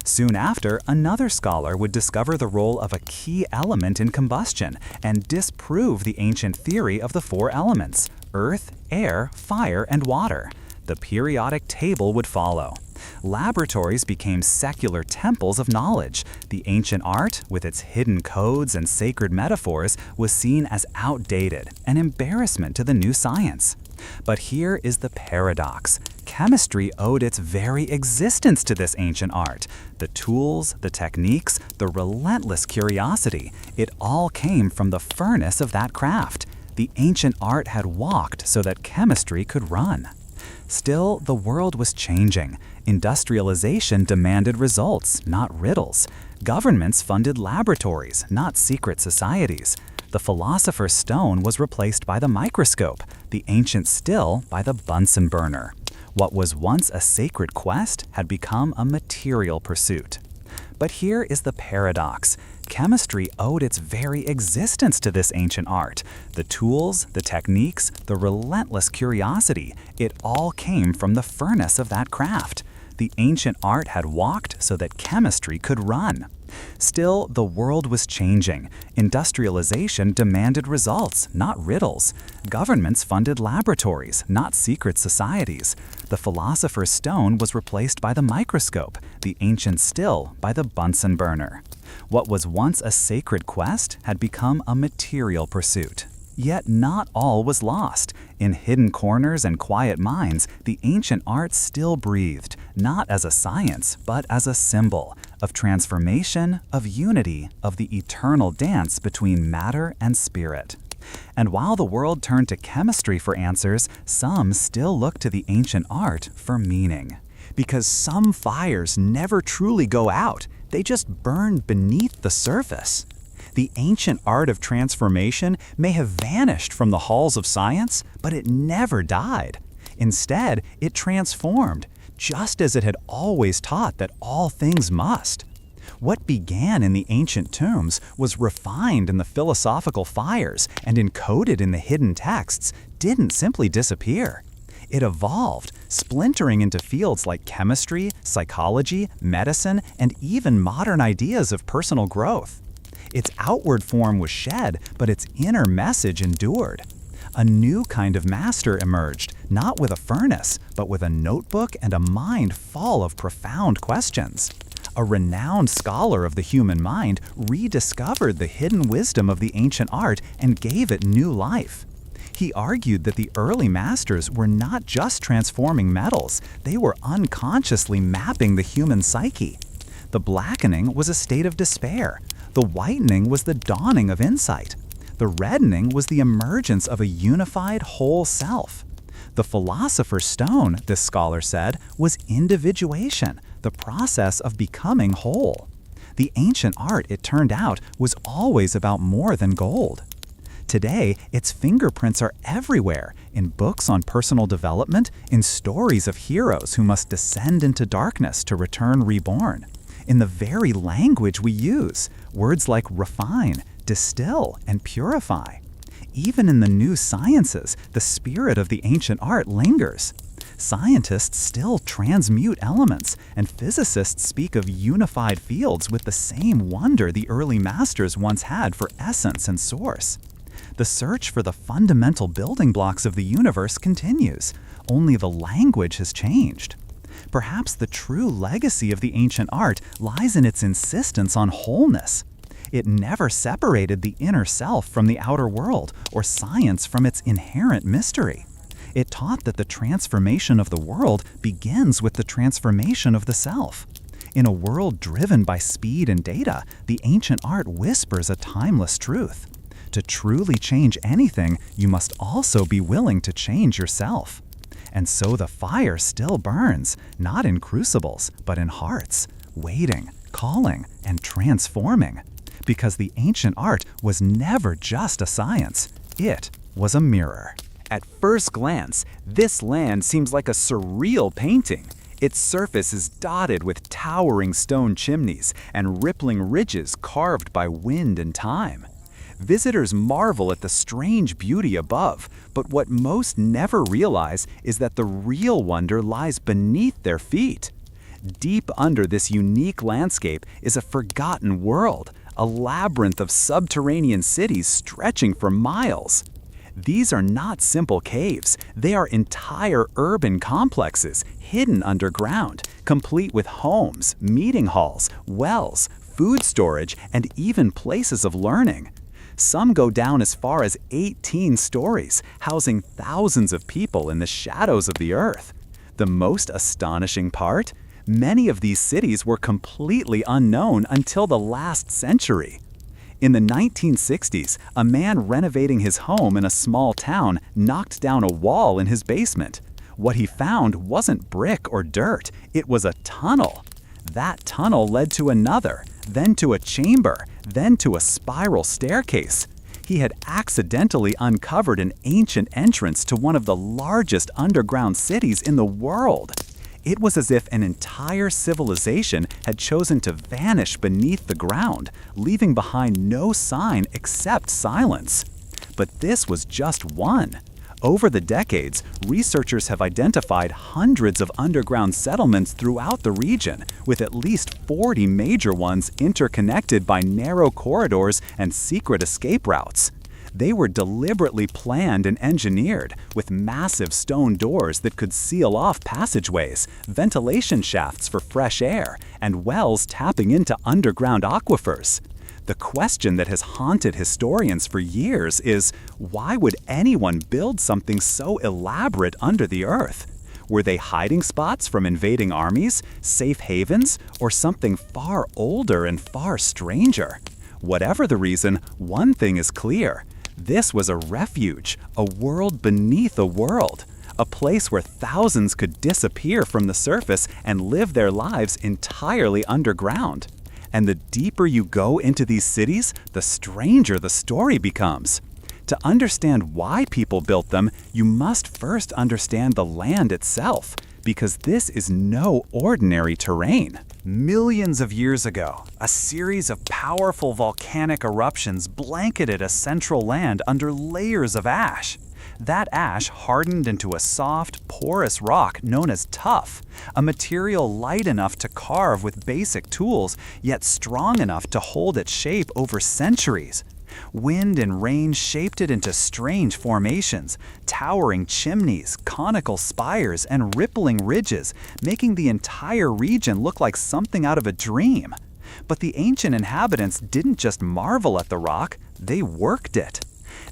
Soon after, another scholar would discover the role of a key element in combustion and disprove the ancient theory of the four elements: earth, air, fire, and water. The periodic table would follow. Laboratories became secular temples of knowledge. The ancient art, with its hidden codes and sacred metaphors, was seen as outdated, an embarrassment to the new science. But here is the paradox. Chemistry owed its very existence to this ancient art. The tools, the techniques, the relentless curiosity, it all came from the furnace of that craft. The ancient art had walked so that chemistry could run. Still, the world was changing. Industrialization demanded results, not riddles. Governments funded laboratories, not secret societies. The philosopher's stone was replaced by the microscope, the ancient still by the Bunsen burner. What was once a sacred quest had become a material pursuit. But here is the paradox. Chemistry owed its very existence to this ancient art. The tools, the techniques, the relentless curiosity, it all came from the furnace of that craft. The ancient art had walked so that chemistry could run. Still, the world was changing. Industrialization demanded results, not riddles. Governments funded laboratories, not secret societies. The philosopher's stone was replaced by the microscope, the ancient still by the Bunsen burner. What was once a sacred quest had become a material pursuit. Yet not all was lost. In hidden corners and quiet minds, the ancient art still breathed, not as a science, but as a symbol of transformation, of unity, of the eternal dance between matter and spirit. And while the world turned to chemistry for answers, some still look to the ancient art for meaning. Because some fires never truly go out, they just burn beneath the surface. The ancient art of transformation may have vanished from the halls of science, but it never died. Instead, it transformed, just as it had always taught that all things must. What began in the ancient tombs was refined in the philosophical fires and encoded in the hidden texts didn't simply disappear. It evolved, splintering into fields like chemistry, psychology, medicine, and even modern ideas of personal growth. Its outward form was shed, but its inner message endured. A new kind of master emerged, not with a furnace, but with a notebook and a mind full of profound questions. A renowned scholar of the human mind rediscovered the hidden wisdom of the ancient art and gave it new life. He argued that the early masters were not just transforming metals, they were unconsciously mapping the human psyche. The blackening was a state of despair. The whitening was the dawning of insight. The reddening was the emergence of a unified whole self. The philosopher's stone, this scholar said, was individuation, the process of becoming whole. The ancient art, it turned out, was always about more than gold. Today, its fingerprints are everywhere, in books on personal development, in stories of heroes who must descend into darkness to return reborn, in the very language we use, words like refine, distill, and purify. Even in the new sciences, the spirit of the ancient art lingers. Scientists still transmute elements, and physicists speak of unified fields with the same wonder the early masters once had for essence and source. The search for the fundamental building blocks of the universe continues, only the language has changed. Perhaps the true legacy of the ancient art lies in its insistence on wholeness. It never separated the inner self from the outer world, or science from its inherent mystery. It taught that the transformation of the world begins with the transformation of the self. In a world driven by speed and data, the ancient art whispers a timeless truth. To truly change anything, you must also be willing to change yourself. And so the fire still burns, not in crucibles, but in hearts, waiting, calling, and transforming. Because the ancient art was never just a science, it was a mirror. At first glance, this land seems like a surreal painting. Its surface is dotted with towering stone chimneys and rippling ridges carved by wind and time. Visitors marvel at the strange beauty above, but what most never realize is that the real wonder lies beneath their feet. Deep under this unique landscape is a forgotten world, a labyrinth of subterranean cities stretching for miles. These are not simple caves, they are entire urban complexes hidden underground, complete with homes, meeting halls, wells, food storage, and even places of learning. Some go down as far as 18 stories, housing thousands of people in the shadows of the earth. The most astonishing part? Many of these cities were completely unknown until the last century. In the 1960s, a man renovating his home in a small town knocked down a wall in his basement. What he found wasn't brick or dirt, it was a tunnel. That tunnel led to another, then to a chamber, then to a spiral staircase. He had accidentally uncovered an ancient entrance to one of the largest underground cities in the world. It was as if an entire civilization had chosen to vanish beneath the ground, leaving behind no sign except silence. But this was just one. Over the decades, researchers have identified hundreds of underground settlements throughout the region, with at least 40 major ones interconnected by narrow corridors and secret escape routes. They were deliberately planned and engineered, with massive stone doors that could seal off passageways, ventilation shafts for fresh air, and wells tapping into underground aquifers. The question that has haunted historians for years is, why would anyone build something so elaborate under the earth? Were they hiding spots from invading armies, safe havens, or something far older and far stranger? Whatever the reason, one thing is clear. This was a refuge, a world beneath a world, a place where thousands could disappear from the surface and live their lives entirely underground. And the deeper you go into these cities, the stranger the story becomes. To understand why people built them, you must first understand the land itself, because this is no ordinary terrain. Millions of years ago, a series of powerful volcanic eruptions blanketed a central land under layers of ash. That ash hardened into a soft, porous rock known as tuff, a material light enough to carve with basic tools, yet strong enough to hold its shape over centuries. Wind and rain shaped it into strange formations, towering chimneys, conical spires, and rippling ridges, making the entire region look like something out of a dream. But the ancient inhabitants didn't just marvel at the rock, they worked it.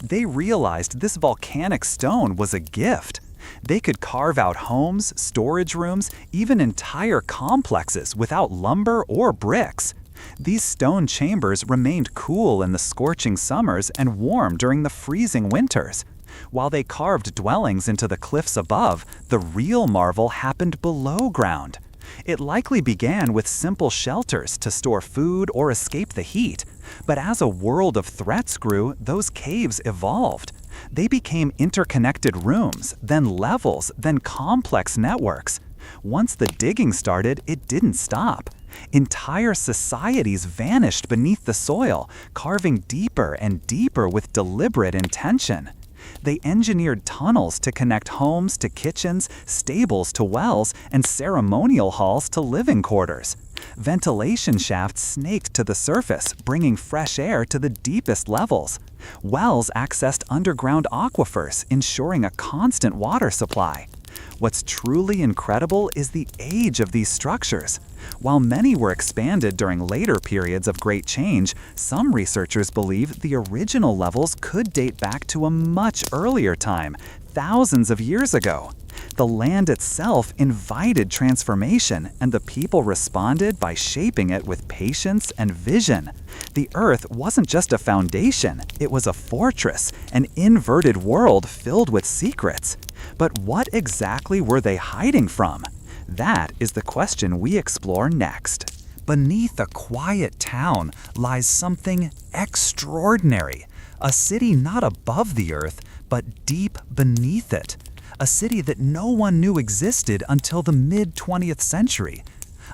They realized this volcanic stone was a gift. They could carve out homes, storage rooms, even entire complexes without lumber or bricks. These stone chambers remained cool in the scorching summers and warm during the freezing winters. While they carved dwellings into the cliffs above, the real marvel happened below ground. It likely began with simple shelters to store food or escape the heat. But as a world of threats grew, those caves evolved. They became interconnected rooms, then levels, then complex networks. Once the digging started, it didn't stop. Entire societies vanished beneath the soil, carving deeper and deeper with deliberate intention. They engineered tunnels to connect homes to kitchens, stables to wells, and ceremonial halls to living quarters. Ventilation shafts snaked to the surface, bringing fresh air to the deepest levels. Wells accessed underground aquifers, ensuring a constant water supply. What's truly incredible is the age of these structures. While many were expanded during later periods of great change, some researchers believe the original levels could date back to a much earlier time, thousands of years ago. The land itself invited transformation, and the people responded by shaping it with patience and vision. The Earth wasn't just a foundation, it was a fortress, an inverted world filled with secrets. But what exactly were they hiding from? That is the question we explore next. Beneath a quiet town lies something extraordinary. A city not above the earth, but deep beneath it. A city that no one knew existed until the mid-20th century.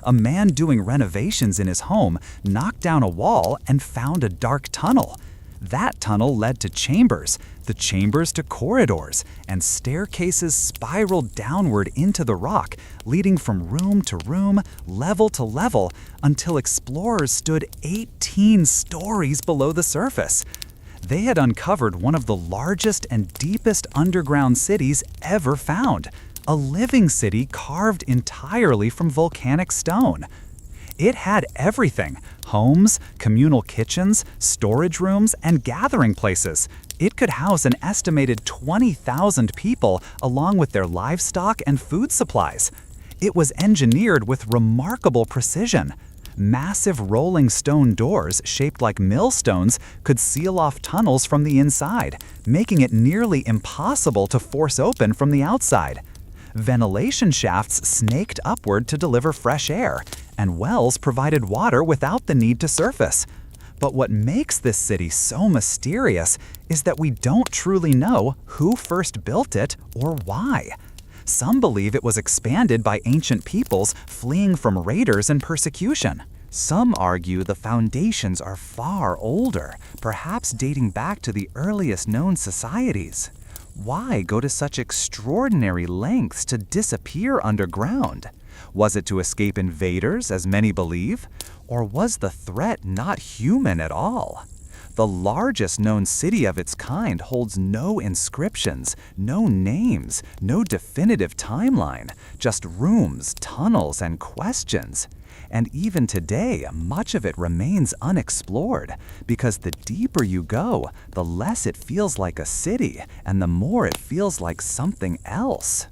A man doing renovations in his home knocked down a wall and found a dark tunnel. That tunnel led to chambers, the chambers to corridors, and staircases spiraled downward into the rock, leading from room to room, level to level, until explorers stood 18 stories below the surface. They had uncovered one of the largest and deepest underground cities ever found, a living city carved entirely from volcanic stone. It had everything: homes, communal kitchens, storage rooms, and gathering places. It could house an estimated 20,000 people along with their livestock and food supplies. It was engineered with remarkable precision. Massive rolling stone doors shaped like millstones could seal off tunnels from the inside, making it nearly impossible to force open from the outside. Ventilation shafts snaked upward to deliver fresh air, and wells provided water without the need to surface. But what makes this city so mysterious is that we don't truly know who first built it or why. Some believe it was expanded by ancient peoples fleeing from raiders and persecution. Some argue the foundations are far older, perhaps dating back to the earliest known societies. Why go to such extraordinary lengths to disappear underground? Was it to escape invaders, as many believe? Or was the threat not human at all? The largest known city of its kind holds no inscriptions, no names, no definitive timeline, just rooms, tunnels, and questions. And even today, much of it remains unexplored, because the deeper you go, the less it feels like a city, and the more it feels like something else.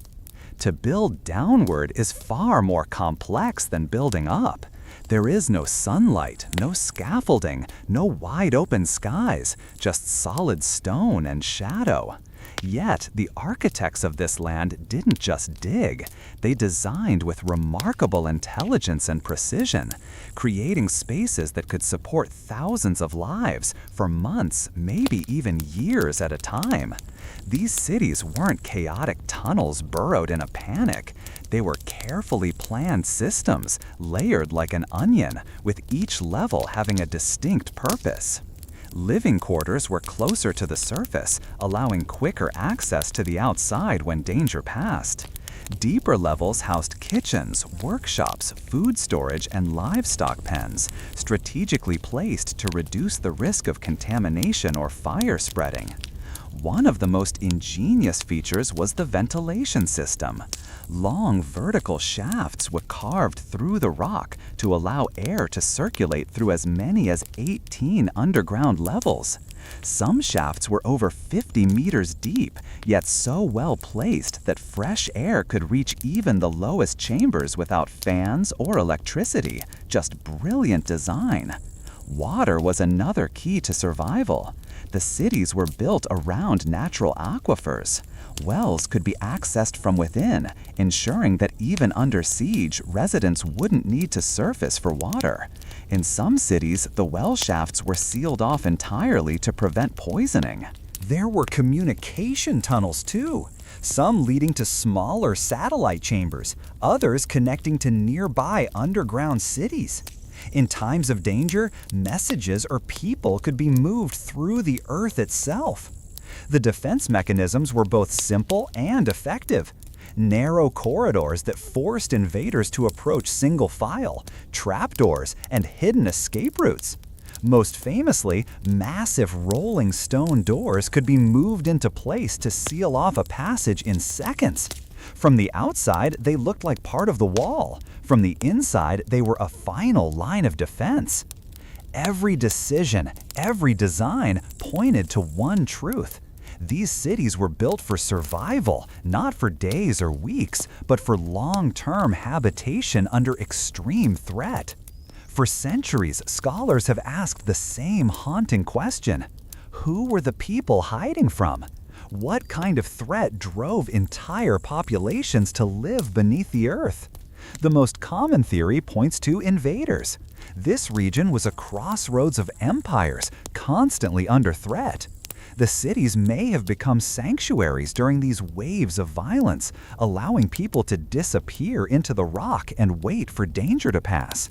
To build downward is far more complex than building up. There is no sunlight, no scaffolding, no wide-open skies, just solid stone and shadow. Yet, the architects of this land didn't just dig. They designed with remarkable intelligence and precision, creating spaces that could support thousands of lives for months, maybe even years at a time. These cities weren't chaotic tunnels burrowed in a panic. They were carefully planned systems, layered like an onion, with each level having a distinct purpose. Living quarters were closer to the surface, allowing quicker access to the outside when danger passed. Deeper levels housed kitchens, workshops, food storage, and livestock pens, strategically placed to reduce the risk of contamination or fire spreading. One of the most ingenious features was the ventilation system. Long vertical shafts were carved through the rock to allow air to circulate through as many as 18 underground levels. Some shafts were over 50 meters deep, yet so well placed that fresh air could reach even the lowest chambers without fans or electricity. Just brilliant design. Water was another key to survival. The cities were built around natural aquifers. Wells could be accessed from within, ensuring that even under siege, residents wouldn't need to surface for water. In some cities, the well shafts were sealed off entirely to prevent poisoning. There were communication tunnels too, some leading to smaller satellite chambers, others connecting to nearby underground cities. In times of danger, messages or people could be moved through the earth itself. The defense mechanisms were both simple and effective. Narrow corridors that forced invaders to approach single file, trapdoors, and hidden escape routes. Most famously, massive rolling stone doors could be moved into place to seal off a passage in seconds. From the outside, they looked like part of the wall. From the inside, they were a final line of defense. Every decision, every design pointed to one truth. These cities were built for survival, not for days or weeks, but for long-term habitation under extreme threat. For centuries, scholars have asked the same haunting question. Who were the people hiding from? What kind of threat drove entire populations to live beneath the earth? The most common theory points to invaders. This region was a crossroads of empires, constantly under threat. The cities may have become sanctuaries during these waves of violence, allowing people to disappear into the rock and wait for danger to pass.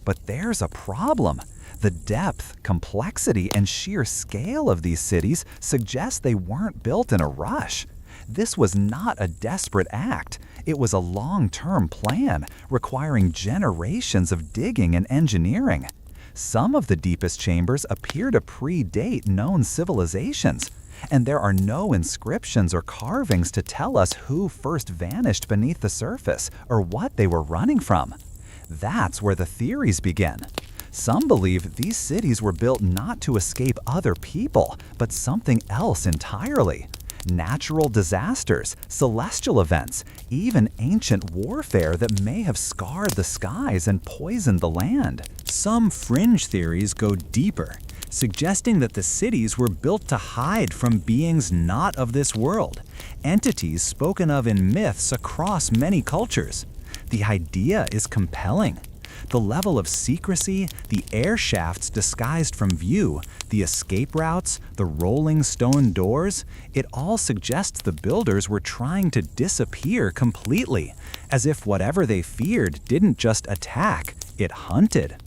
But there's a problem. The depth, complexity, and sheer scale of these cities suggest they weren't built in a rush. This was not a desperate act. It was a long-term plan, requiring generations of digging and engineering. Some of the deepest chambers appear to predate known civilizations, and there are no inscriptions or carvings to tell us who first vanished beneath the surface or what they were running from. That's where the theories begin. Some believe these cities were built not to escape other people, but something else entirely. Natural disasters, celestial events, even ancient warfare that may have scarred the skies and poisoned the land. Some fringe theories go deeper, suggesting that the cities were built to hide from beings not of this world, entities spoken of in myths across many cultures. The idea is compelling. The level of secrecy, the air shafts disguised from view, the escape routes, the rolling stone doors, it all suggests the builders were trying to disappear completely, as if whatever they feared didn't just attack, it hunted.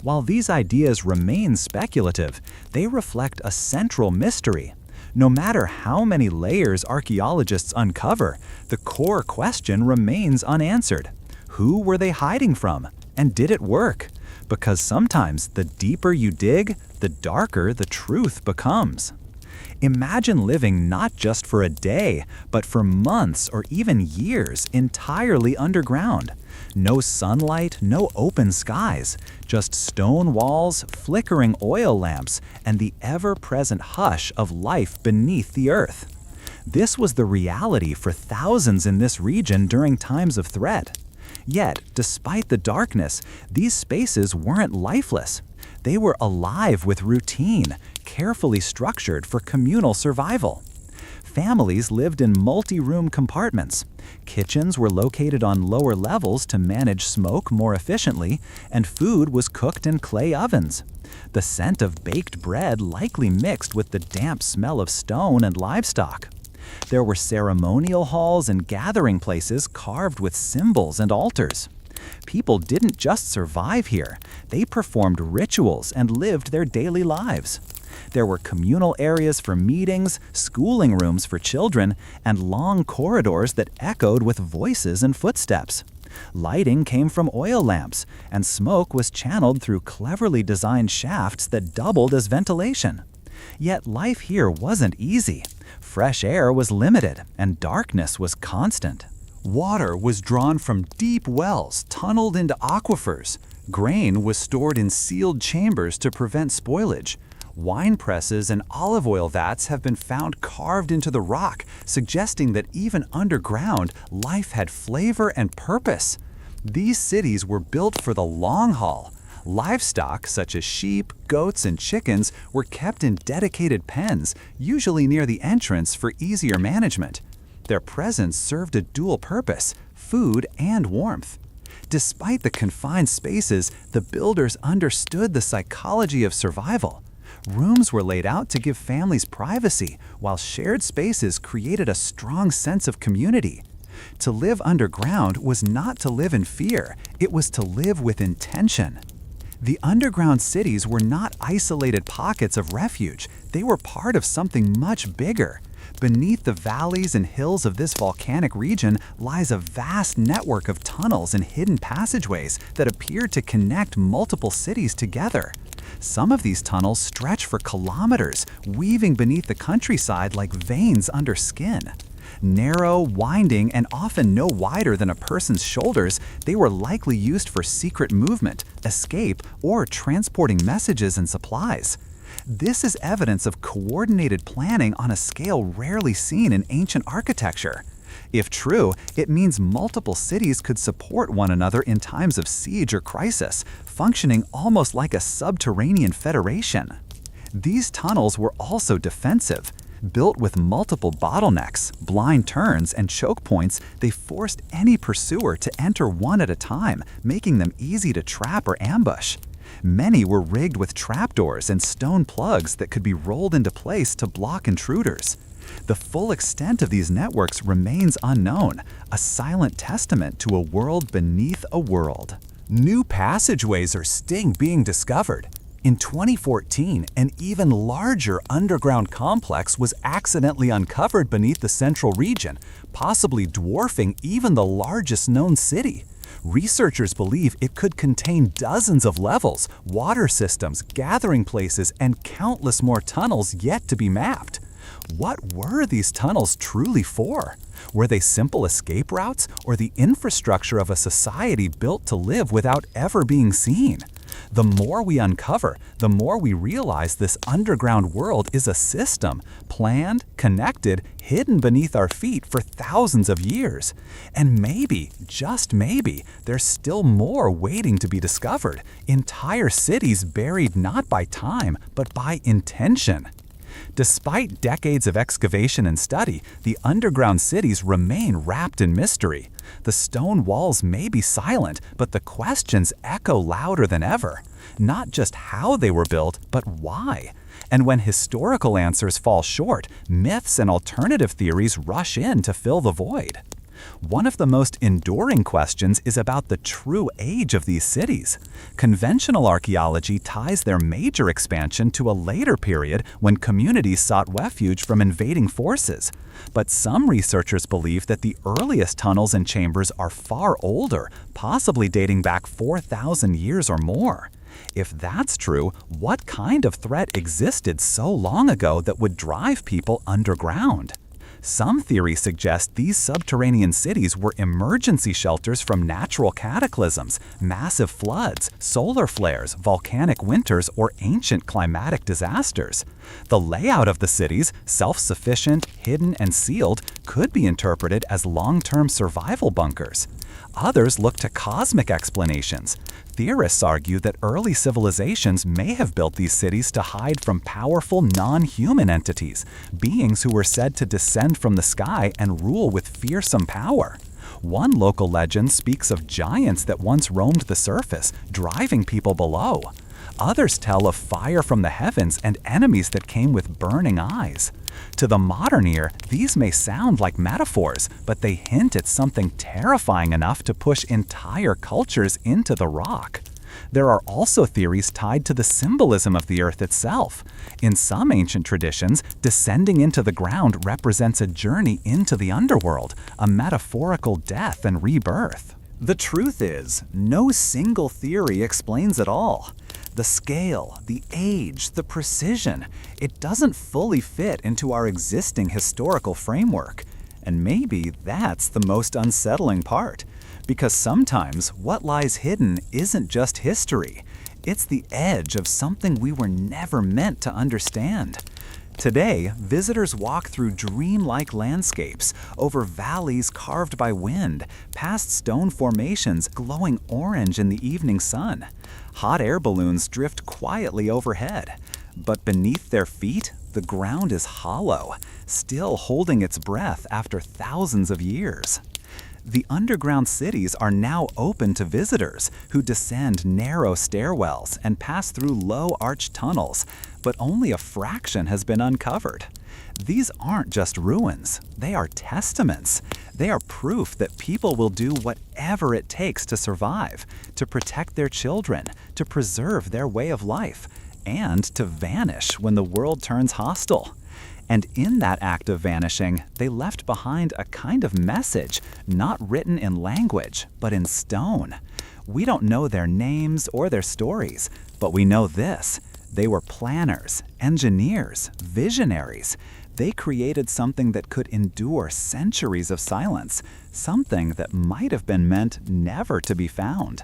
While these ideas remain speculative, they reflect a central mystery. No matter how many layers archaeologists uncover, the core question remains unanswered. Who were they hiding from? And did it work? Because sometimes the deeper you dig, the darker the truth becomes. Imagine living not just for a day, but for months or even years entirely underground. No sunlight, no open skies, just stone walls, flickering oil lamps, and the ever-present hush of life beneath the earth. This was the reality for thousands in this region during times of threat. Yet, despite the darkness, these spaces weren't lifeless. They were alive with routine, carefully structured for communal survival. Families lived in multi-room compartments. Kitchens were located on lower levels to manage smoke more efficiently, and food was cooked in clay ovens. The scent of baked bread likely mixed with the damp smell of stone and livestock. There were ceremonial halls and gathering places carved with symbols and altars. People didn't just survive here, they performed rituals and lived their daily lives. There were communal areas for meetings, schooling rooms for children, and long corridors that echoed with voices and footsteps. Lighting came from oil lamps, and smoke was channeled through cleverly designed shafts that doubled as ventilation. Yet life here wasn't easy. Fresh air was limited, and darkness was constant. Water was drawn from deep wells tunneled into aquifers. Grain was stored in sealed chambers to prevent spoilage. Wine presses and olive oil vats have been found carved into the rock, suggesting that even underground, life had flavor and purpose. These cities were built for the long haul. Livestock, such as sheep, goats, and chickens, were kept in dedicated pens, usually near the entrance for easier management. Their presence served a dual purpose: food and warmth. Despite the confined spaces, the builders understood the psychology of survival. Rooms were laid out to give families privacy, while shared spaces created a strong sense of community. To live underground was not to live in fear, it was to live with intention. The underground cities were not isolated pockets of refuge, they were part of something much bigger. Beneath the valleys and hills of this volcanic region lies a vast network of tunnels and hidden passageways that appear to connect multiple cities together. Some of these tunnels stretch for kilometers, weaving beneath the countryside like veins under skin. Narrow, winding, and often no wider than a person's shoulders, they were likely used for secret movement, escape, or transporting messages and supplies. This is evidence of coordinated planning on a scale rarely seen in ancient architecture. If true, it means multiple cities could support one another in times of siege or crisis, functioning almost like a subterranean federation. These tunnels were also defensive. Built with multiple bottlenecks, blind turns, and choke points, they forced any pursuer to enter one at a time, making them easy to trap or ambush. Many were rigged with trapdoors and stone plugs that could be rolled into place to block intruders. The full extent of these networks remains unknown, a silent testament to a world beneath a world. New passageways are still being discovered. In 2014, an even larger underground complex was accidentally uncovered beneath the central region, possibly dwarfing even the largest known city. Researchers believe it could contain dozens of levels, water systems, gathering places, and countless more tunnels yet to be mapped. What were these tunnels truly for? Were they simple escape routes or the infrastructure of a society built to live without ever being seen? The more we uncover, the more we realize this underground world is a system, planned, connected, hidden beneath our feet for thousands of years. And maybe, just maybe, there's still more waiting to be discovered, entire cities buried not by time, but by intention. Despite decades of excavation and study, the underground cities remain wrapped in mystery. The stone walls may be silent, but the questions echo louder than ever. Not just how they were built, but why. And when historical answers fall short, myths and alternative theories rush in to fill the void. One of the most enduring questions is about the true age of these cities. Conventional archaeology ties their major expansion to a later period when communities sought refuge from invading forces. But some researchers believe that the earliest tunnels and chambers are far older, possibly dating back 4,000 years or more. If that's true, what kind of threat existed so long ago that would drive people underground? Some theories suggest these subterranean cities were emergency shelters from natural cataclysms, massive floods, solar flares, volcanic winters, or ancient climatic disasters. The layout of the cities, self-sufficient, hidden, and sealed, could be interpreted as long-term survival bunkers. Others look to cosmic explanations. Theorists argue that early civilizations may have built these cities to hide from powerful non-human entities, beings who were said to descend from the sky and rule with fearsome power. One local legend speaks of giants that once roamed the surface, driving people below. Others tell of fire from the heavens and enemies that came with burning eyes. To the modern ear, these may sound like metaphors, but they hint at something terrifying enough to push entire cultures into the rock. There are also theories tied to the symbolism of the earth itself. In some ancient traditions, descending into the ground represents a journey into the underworld, a metaphorical death and rebirth. The truth is, no single theory explains it all. The scale, the age, the precision, it doesn't fully fit into our existing historical framework. And maybe that's the most unsettling part. Because sometimes what lies hidden isn't just history. It's the edge of something we were never meant to understand. Today, visitors walk through dreamlike landscapes, over valleys carved by wind, past stone formations glowing orange in the evening sun. Hot air balloons drift quietly overhead. But beneath their feet, the ground is hollow, still holding its breath after thousands of years. The underground cities are now open to visitors who descend narrow stairwells and pass through low arched tunnels, but only a fraction has been uncovered. These aren't just ruins, they are testaments. They are proof that people will do whatever it takes to survive, to protect their children, to preserve their way of life, and to vanish when the world turns hostile. And in that act of vanishing, they left behind a kind of message, not written in language, but in stone. We don't know their names or their stories, but we know this. They were planners, engineers, visionaries. They created something that could endure centuries of silence, something that might have been meant never to be found.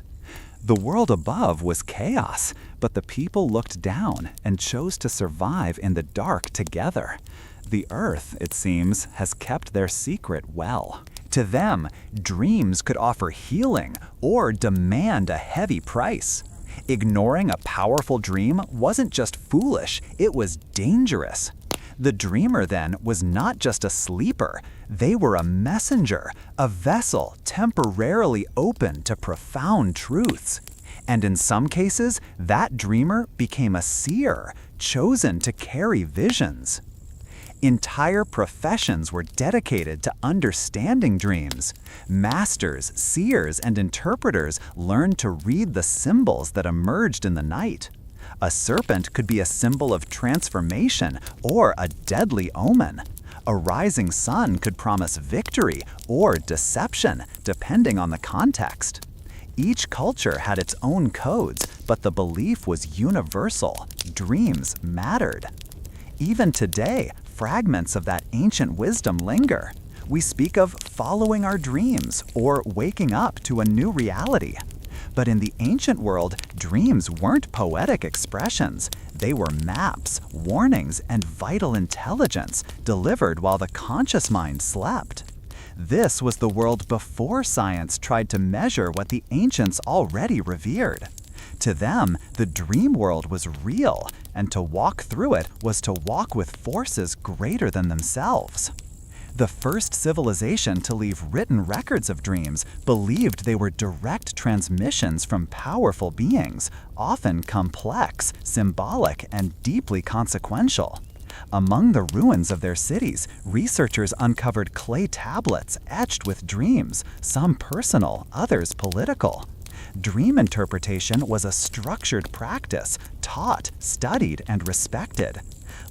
The world above was chaos, but the people looked down and chose to survive in the dark together. The earth, it seems, has kept their secret well. To them, dreams could offer healing or demand a heavy price. Ignoring a powerful dream wasn't just foolish, it was dangerous. The dreamer, then, was not just a sleeper. They were a messenger, a vessel temporarily open to profound truths. And in some cases, that dreamer became a seer, chosen to carry visions. Entire professions were dedicated to understanding dreams. Masters, seers, and interpreters learned to read the symbols that emerged in the night. A serpent could be a symbol of transformation or a deadly omen. A rising sun could promise victory or deception, depending on the context. Each culture had its own codes, but the belief was universal. Dreams mattered. Even today, fragments of that ancient wisdom linger. We speak of following our dreams or waking up to a new reality. But in the ancient world, dreams weren't poetic expressions. They were maps, warnings, and vital intelligence delivered while the conscious mind slept. This was the world before science tried to measure what the ancients already revered. To them, the dream world was real, and to walk through it was to walk with forces greater than themselves. The first civilization to leave written records of dreams believed they were direct transmissions from powerful beings, often complex, symbolic, and deeply consequential. Among the ruins of their cities, researchers uncovered clay tablets etched with dreams, some personal, others political. Dream interpretation was a structured practice, taught, studied, and respected.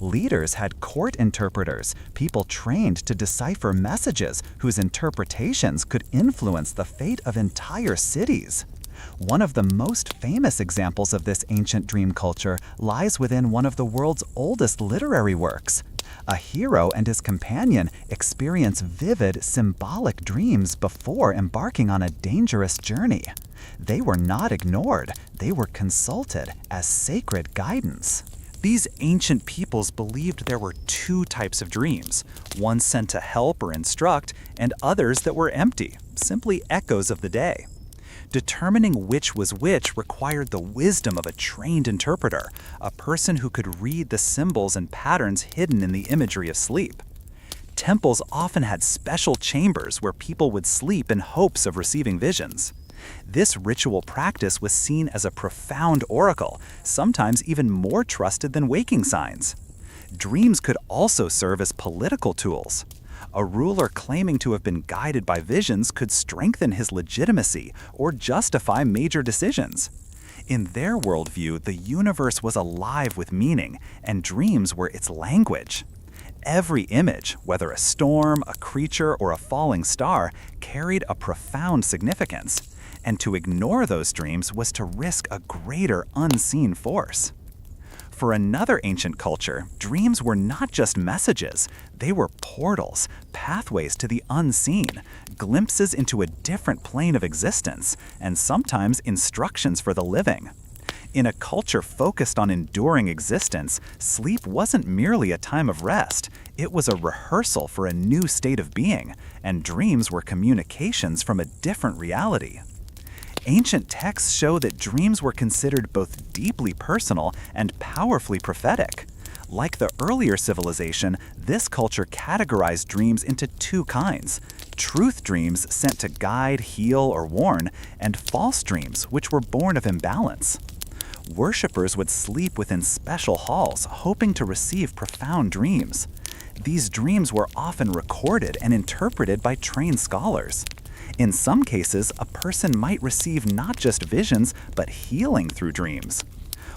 Leaders had court interpreters, people trained to decipher messages whose interpretations could influence the fate of entire cities. One of the most famous examples of this ancient dream culture lies within one of the world's oldest literary works. A hero and his companion experience vivid, symbolic dreams before embarking on a dangerous journey. They were not ignored, they were consulted as sacred guidance. These ancient peoples believed there were two types of dreams, one sent to help or instruct, and others that were empty, simply echoes of the day. Determining which was which required the wisdom of a trained interpreter, a person who could read the symbols and patterns hidden in the imagery of sleep. Temples often had special chambers where people would sleep in hopes of receiving visions. This ritual practice was seen as a profound oracle, sometimes even more trusted than waking signs. Dreams could also serve as political tools. A ruler claiming to have been guided by visions could strengthen his legitimacy or justify major decisions. In their worldview, the universe was alive with meaning, and dreams were its language. Every image, whether a storm, a creature, or a falling star, carried a profound significance, and to ignore those dreams was to risk a greater unseen force. For another ancient culture, dreams were not just messages, they were portals, pathways to the unseen, glimpses into a different plane of existence, and sometimes instructions for the living. In a culture focused on enduring existence, sleep wasn't merely a time of rest, it was a rehearsal for a new state of being, and dreams were communications from a different reality. Ancient texts show that dreams were considered both deeply personal and powerfully prophetic. Like the earlier civilization, this culture categorized dreams into two kinds: truth dreams sent to guide, heal, or warn, and false dreams, which were born of imbalance. Worshippers would sleep within special halls, hoping to receive profound dreams. These dreams were often recorded and interpreted by trained scholars. In some cases, a person might receive not just visions, but healing through dreams.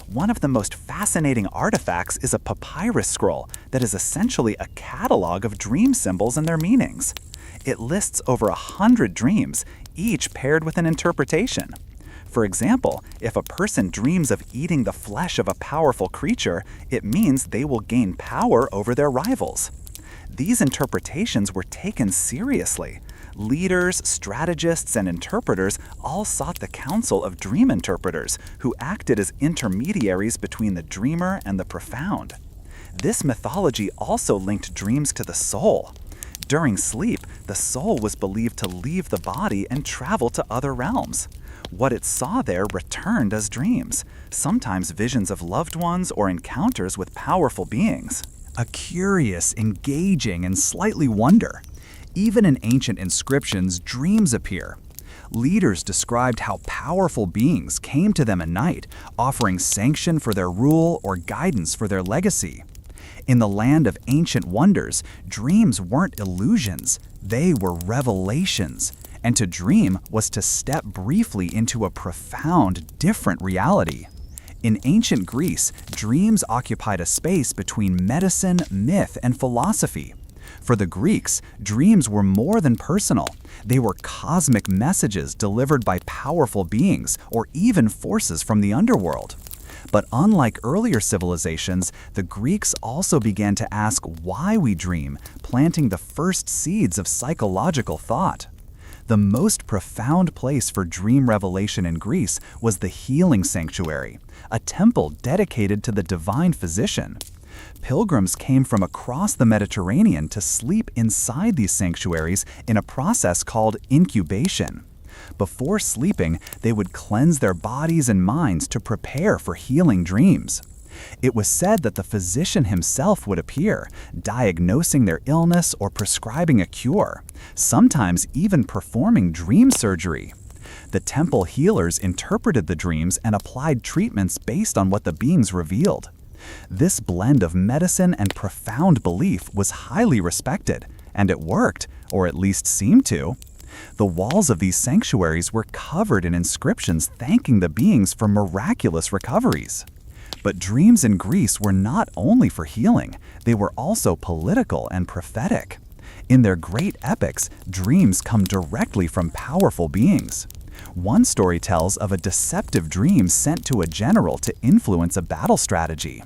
One of the most fascinating artifacts is a papyrus scroll that is essentially a catalog of dream symbols and their meanings. It lists over 100 dreams, each paired with an interpretation. For example, if a person dreams of eating the flesh of a powerful creature, it means they will gain power over their rivals. These interpretations were taken seriously. Leaders, strategists, and interpreters all sought the counsel of dream interpreters, who acted as intermediaries between the dreamer and the profound. This mythology also linked dreams to the soul. During sleep, the soul was believed to leave the body and travel to other realms. What it saw there returned as dreams, sometimes visions of loved ones or encounters with powerful beings. A curious, engaging, and slightly wonder. Even in ancient inscriptions, dreams appear. Leaders described how powerful beings came to them at night, offering sanction for their rule or guidance for their legacy. In the land of ancient wonders, dreams weren't illusions, they were revelations. And to dream was to step briefly into a profound, different reality. In ancient Greece, dreams occupied a space between medicine, myth, and philosophy. For the Greeks, dreams were more than personal. They were cosmic messages delivered by powerful beings or even forces from the underworld. But unlike earlier civilizations, the Greeks also began to ask why we dream, planting the first seeds of psychological thought. The most profound place for dream revelation in Greece was the healing sanctuary, a temple dedicated to the divine physician. Pilgrims came from across the Mediterranean to sleep inside these sanctuaries in a process called incubation. Before sleeping, they would cleanse their bodies and minds to prepare for healing dreams. It was said that the physician himself would appear, diagnosing their illness or prescribing a cure, sometimes even performing dream surgery. The temple healers interpreted the dreams and applied treatments based on what the beings revealed. This blend of medicine and profound belief was highly respected, and it worked, or at least seemed to. The walls of these sanctuaries were covered in inscriptions thanking the beings for miraculous recoveries. But dreams in Greece were not only for healing, they were also political and prophetic. In their great epics, dreams come directly from powerful beings. One story tells of a deceptive dream sent to a general to influence a battle strategy.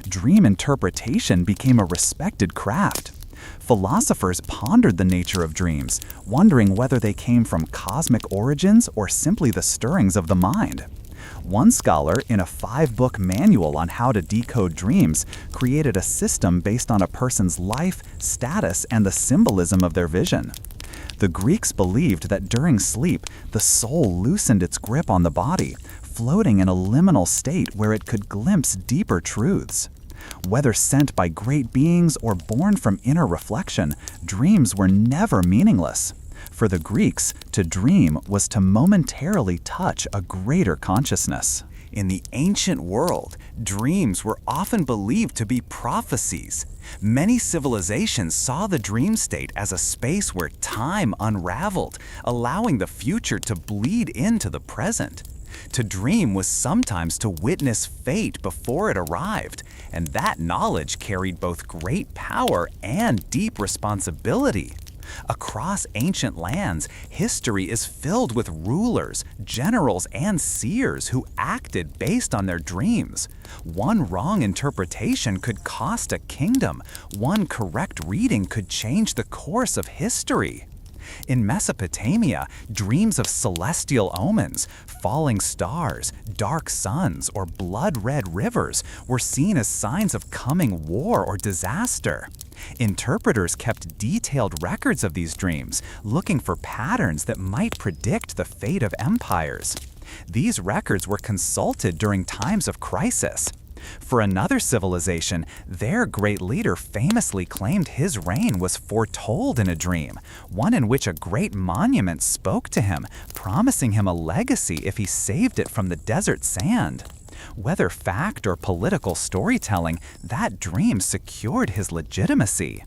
Dream interpretation became a respected craft. Philosophers pondered the nature of dreams, wondering whether they came from cosmic origins or simply the stirrings of the mind. One scholar, in a 5-book manual on how to decode dreams, created a system based on a person's life, status, and the symbolism of their vision. The Greeks believed that during sleep, the soul loosened its grip on the body, floating in a liminal state where it could glimpse deeper truths. Whether sent by great beings or born from inner reflection, dreams were never meaningless. For the Greeks, to dream was to momentarily touch a greater consciousness. In the ancient world, dreams were often believed to be prophecies. Many civilizations saw the dream state as a space where time unraveled, allowing the future to bleed into the present. To dream was sometimes to witness fate before it arrived, and that knowledge carried both great power and deep responsibility. Across ancient lands, history is filled with rulers, generals, and seers who acted based on their dreams. One wrong interpretation could cost a kingdom. One correct reading could change the course of history. In Mesopotamia, dreams of celestial omens, falling stars, dark suns, or blood-red rivers were seen as signs of coming war or disaster. Interpreters kept detailed records of these dreams, looking for patterns that might predict the fate of empires. These records were consulted during times of crisis. For another civilization, their great leader famously claimed his reign was foretold in a dream, one in which a great monument spoke to him, promising him a legacy if he saved it from the desert sand. Whether fact or political storytelling, that dream secured his legitimacy.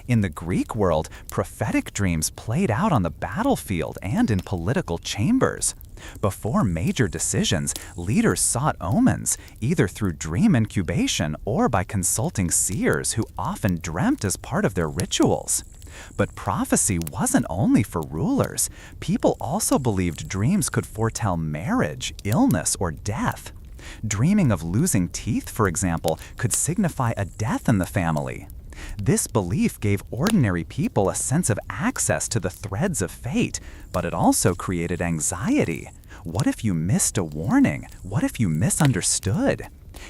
In the Greek world, prophetic dreams played out on the battlefield and in political chambers. Before major decisions, leaders sought omens, either through dream incubation or by consulting seers who often dreamt as part of their rituals. But prophecy wasn't only for rulers. People also believed dreams could foretell marriage, illness, or death. Dreaming of losing teeth, for example, could signify a death in the family. This belief gave ordinary people a sense of access to the threads of fate, but it also created anxiety. What if you missed a warning? What if you misunderstood?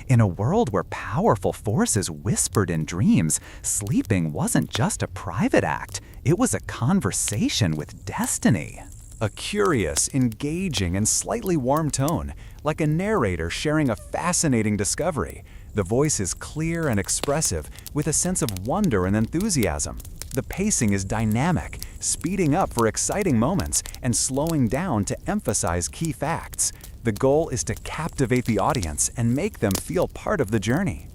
In a world where powerful forces whispered in dreams, sleeping wasn't just a private act, it was a conversation with destiny. A curious, engaging, and slightly warm tone, like a narrator sharing a fascinating discovery. The voice is clear and expressive, with a sense of wonder and enthusiasm. The pacing is dynamic, speeding up for exciting moments and slowing down to emphasize key facts. The goal is to captivate the audience and make them feel part of the journey.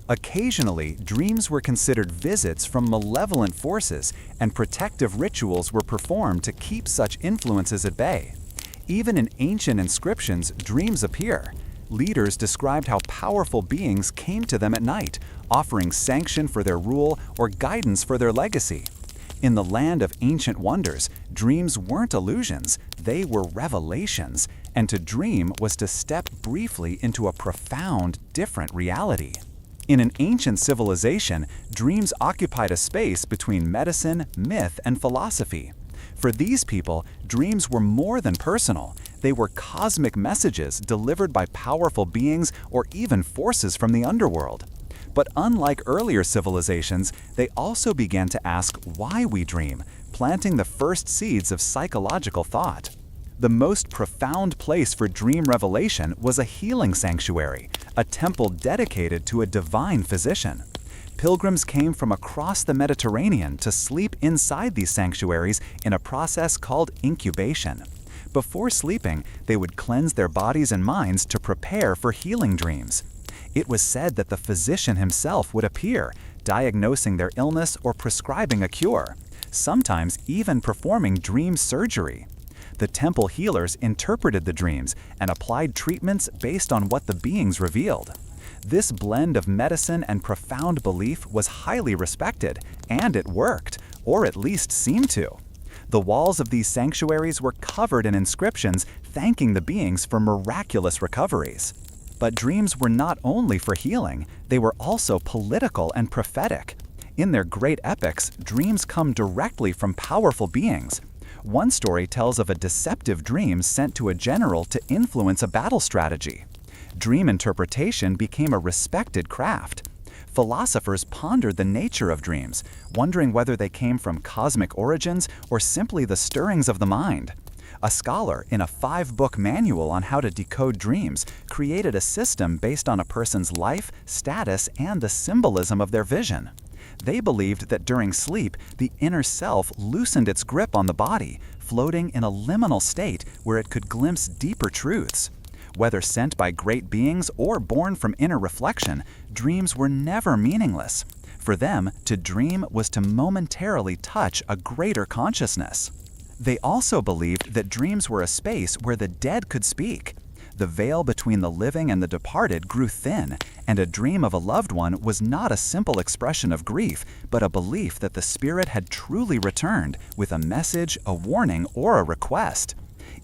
Occasionally, dreams were considered visits from malevolent forces, and protective rituals were performed to keep such influences at bay. Even in ancient inscriptions, dreams appear. Leaders described how powerful beings came to them at night, offering sanction for their rule or guidance for their legacy. In the land of ancient wonders, dreams weren't illusions, they were revelations, and to dream was to step briefly into a profound, different reality. In an ancient civilization, dreams occupied a space between medicine, myth, and philosophy. For these people, dreams were more than personal. They were cosmic messages delivered by powerful beings or even forces from the underworld. But unlike earlier civilizations, they also began to ask why we dream, planting the first seeds of psychological thought. The most profound place for dream revelation was a healing sanctuary, a temple dedicated to a divine physician. Pilgrims came from across the Mediterranean to sleep inside these sanctuaries in a process called incubation. Before sleeping, they would cleanse their bodies and minds to prepare for healing dreams. It was said that the physician himself would appear, diagnosing their illness or prescribing a cure, sometimes even performing dream surgery. The temple healers interpreted the dreams and applied treatments based on what the beings revealed. This blend of medicine and profound belief was highly respected, and it worked, or at least seemed to. The walls of these sanctuaries were covered in inscriptions thanking the beings for miraculous recoveries. But dreams were not only for healing, they were also political and prophetic. In their great epics, dreams come directly from powerful beings. One story tells of a deceptive dream sent to a general to influence a battle strategy. Dream interpretation became a respected craft. Philosophers pondered the nature of dreams, wondering whether they came from cosmic origins or simply the stirrings of the mind. A scholar, in a 5-book manual on how to decode dreams, created a system based on a person's life, status, and the symbolism of their vision. They believed that during sleep, the inner self loosened its grip on the body, floating in a liminal state where it could glimpse deeper truths. Whether sent by great beings or born from inner reflection, dreams were never meaningless. For them, to dream was to momentarily touch a greater consciousness. They also believed that dreams were a space where the dead could speak. The veil between the living and the departed grew thin, and a dream of a loved one was not a simple expression of grief, but a belief that the spirit had truly returned with a message, a warning, or a request.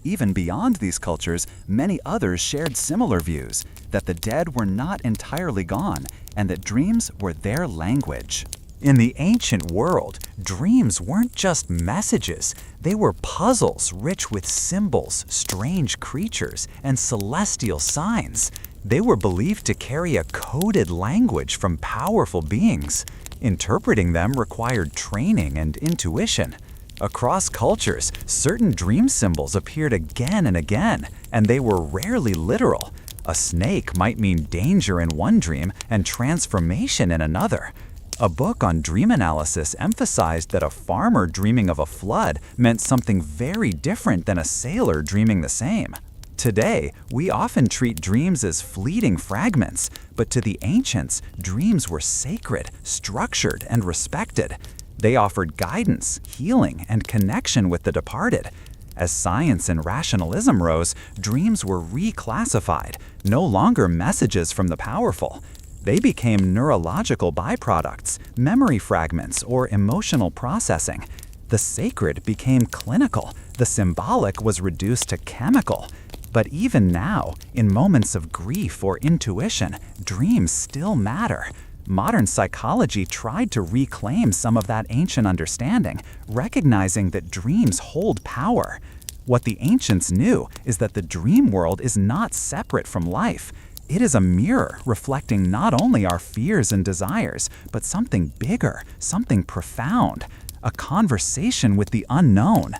Even beyond these cultures, many others shared similar views, that the dead were not entirely gone, and that dreams were their language. In the ancient world, dreams weren't just messages. They were puzzles rich with symbols, strange creatures, and celestial signs. They were believed to carry a coded language from powerful beings. Interpreting them required training and intuition. Across cultures, certain dream symbols appeared again and again, and they were rarely literal. A snake might mean danger in one dream and transformation in another. A book on dream analysis emphasized that a farmer dreaming of a flood meant something very different than a sailor dreaming the same. Today, we often treat dreams as fleeting fragments, but to the ancients, dreams were sacred, structured, and respected. They offered guidance, healing, and connection with the departed. As science and rationalism rose, dreams were reclassified, no longer messages from the powerful. They became neurological byproducts, memory fragments, or emotional processing. The sacred became clinical, the symbolic was reduced to chemical. But even now, in moments of grief or intuition, dreams still matter. Modern psychology tried to reclaim some of that ancient understanding, recognizing that dreams hold power. What the ancients knew is that the dream world is not separate from life. It is a mirror reflecting not only our fears and desires, but something bigger, something profound, a conversation with the unknown.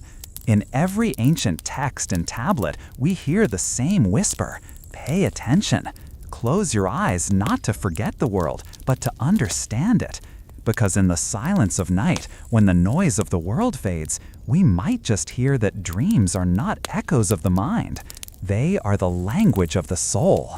In every ancient text and tablet, we hear the same whisper: pay attention. Close your eyes not to forget the world, but to understand it. Because in the silence of night, when the noise of the world fades, we might just hear that dreams are not echoes of the mind. They are the language of the soul.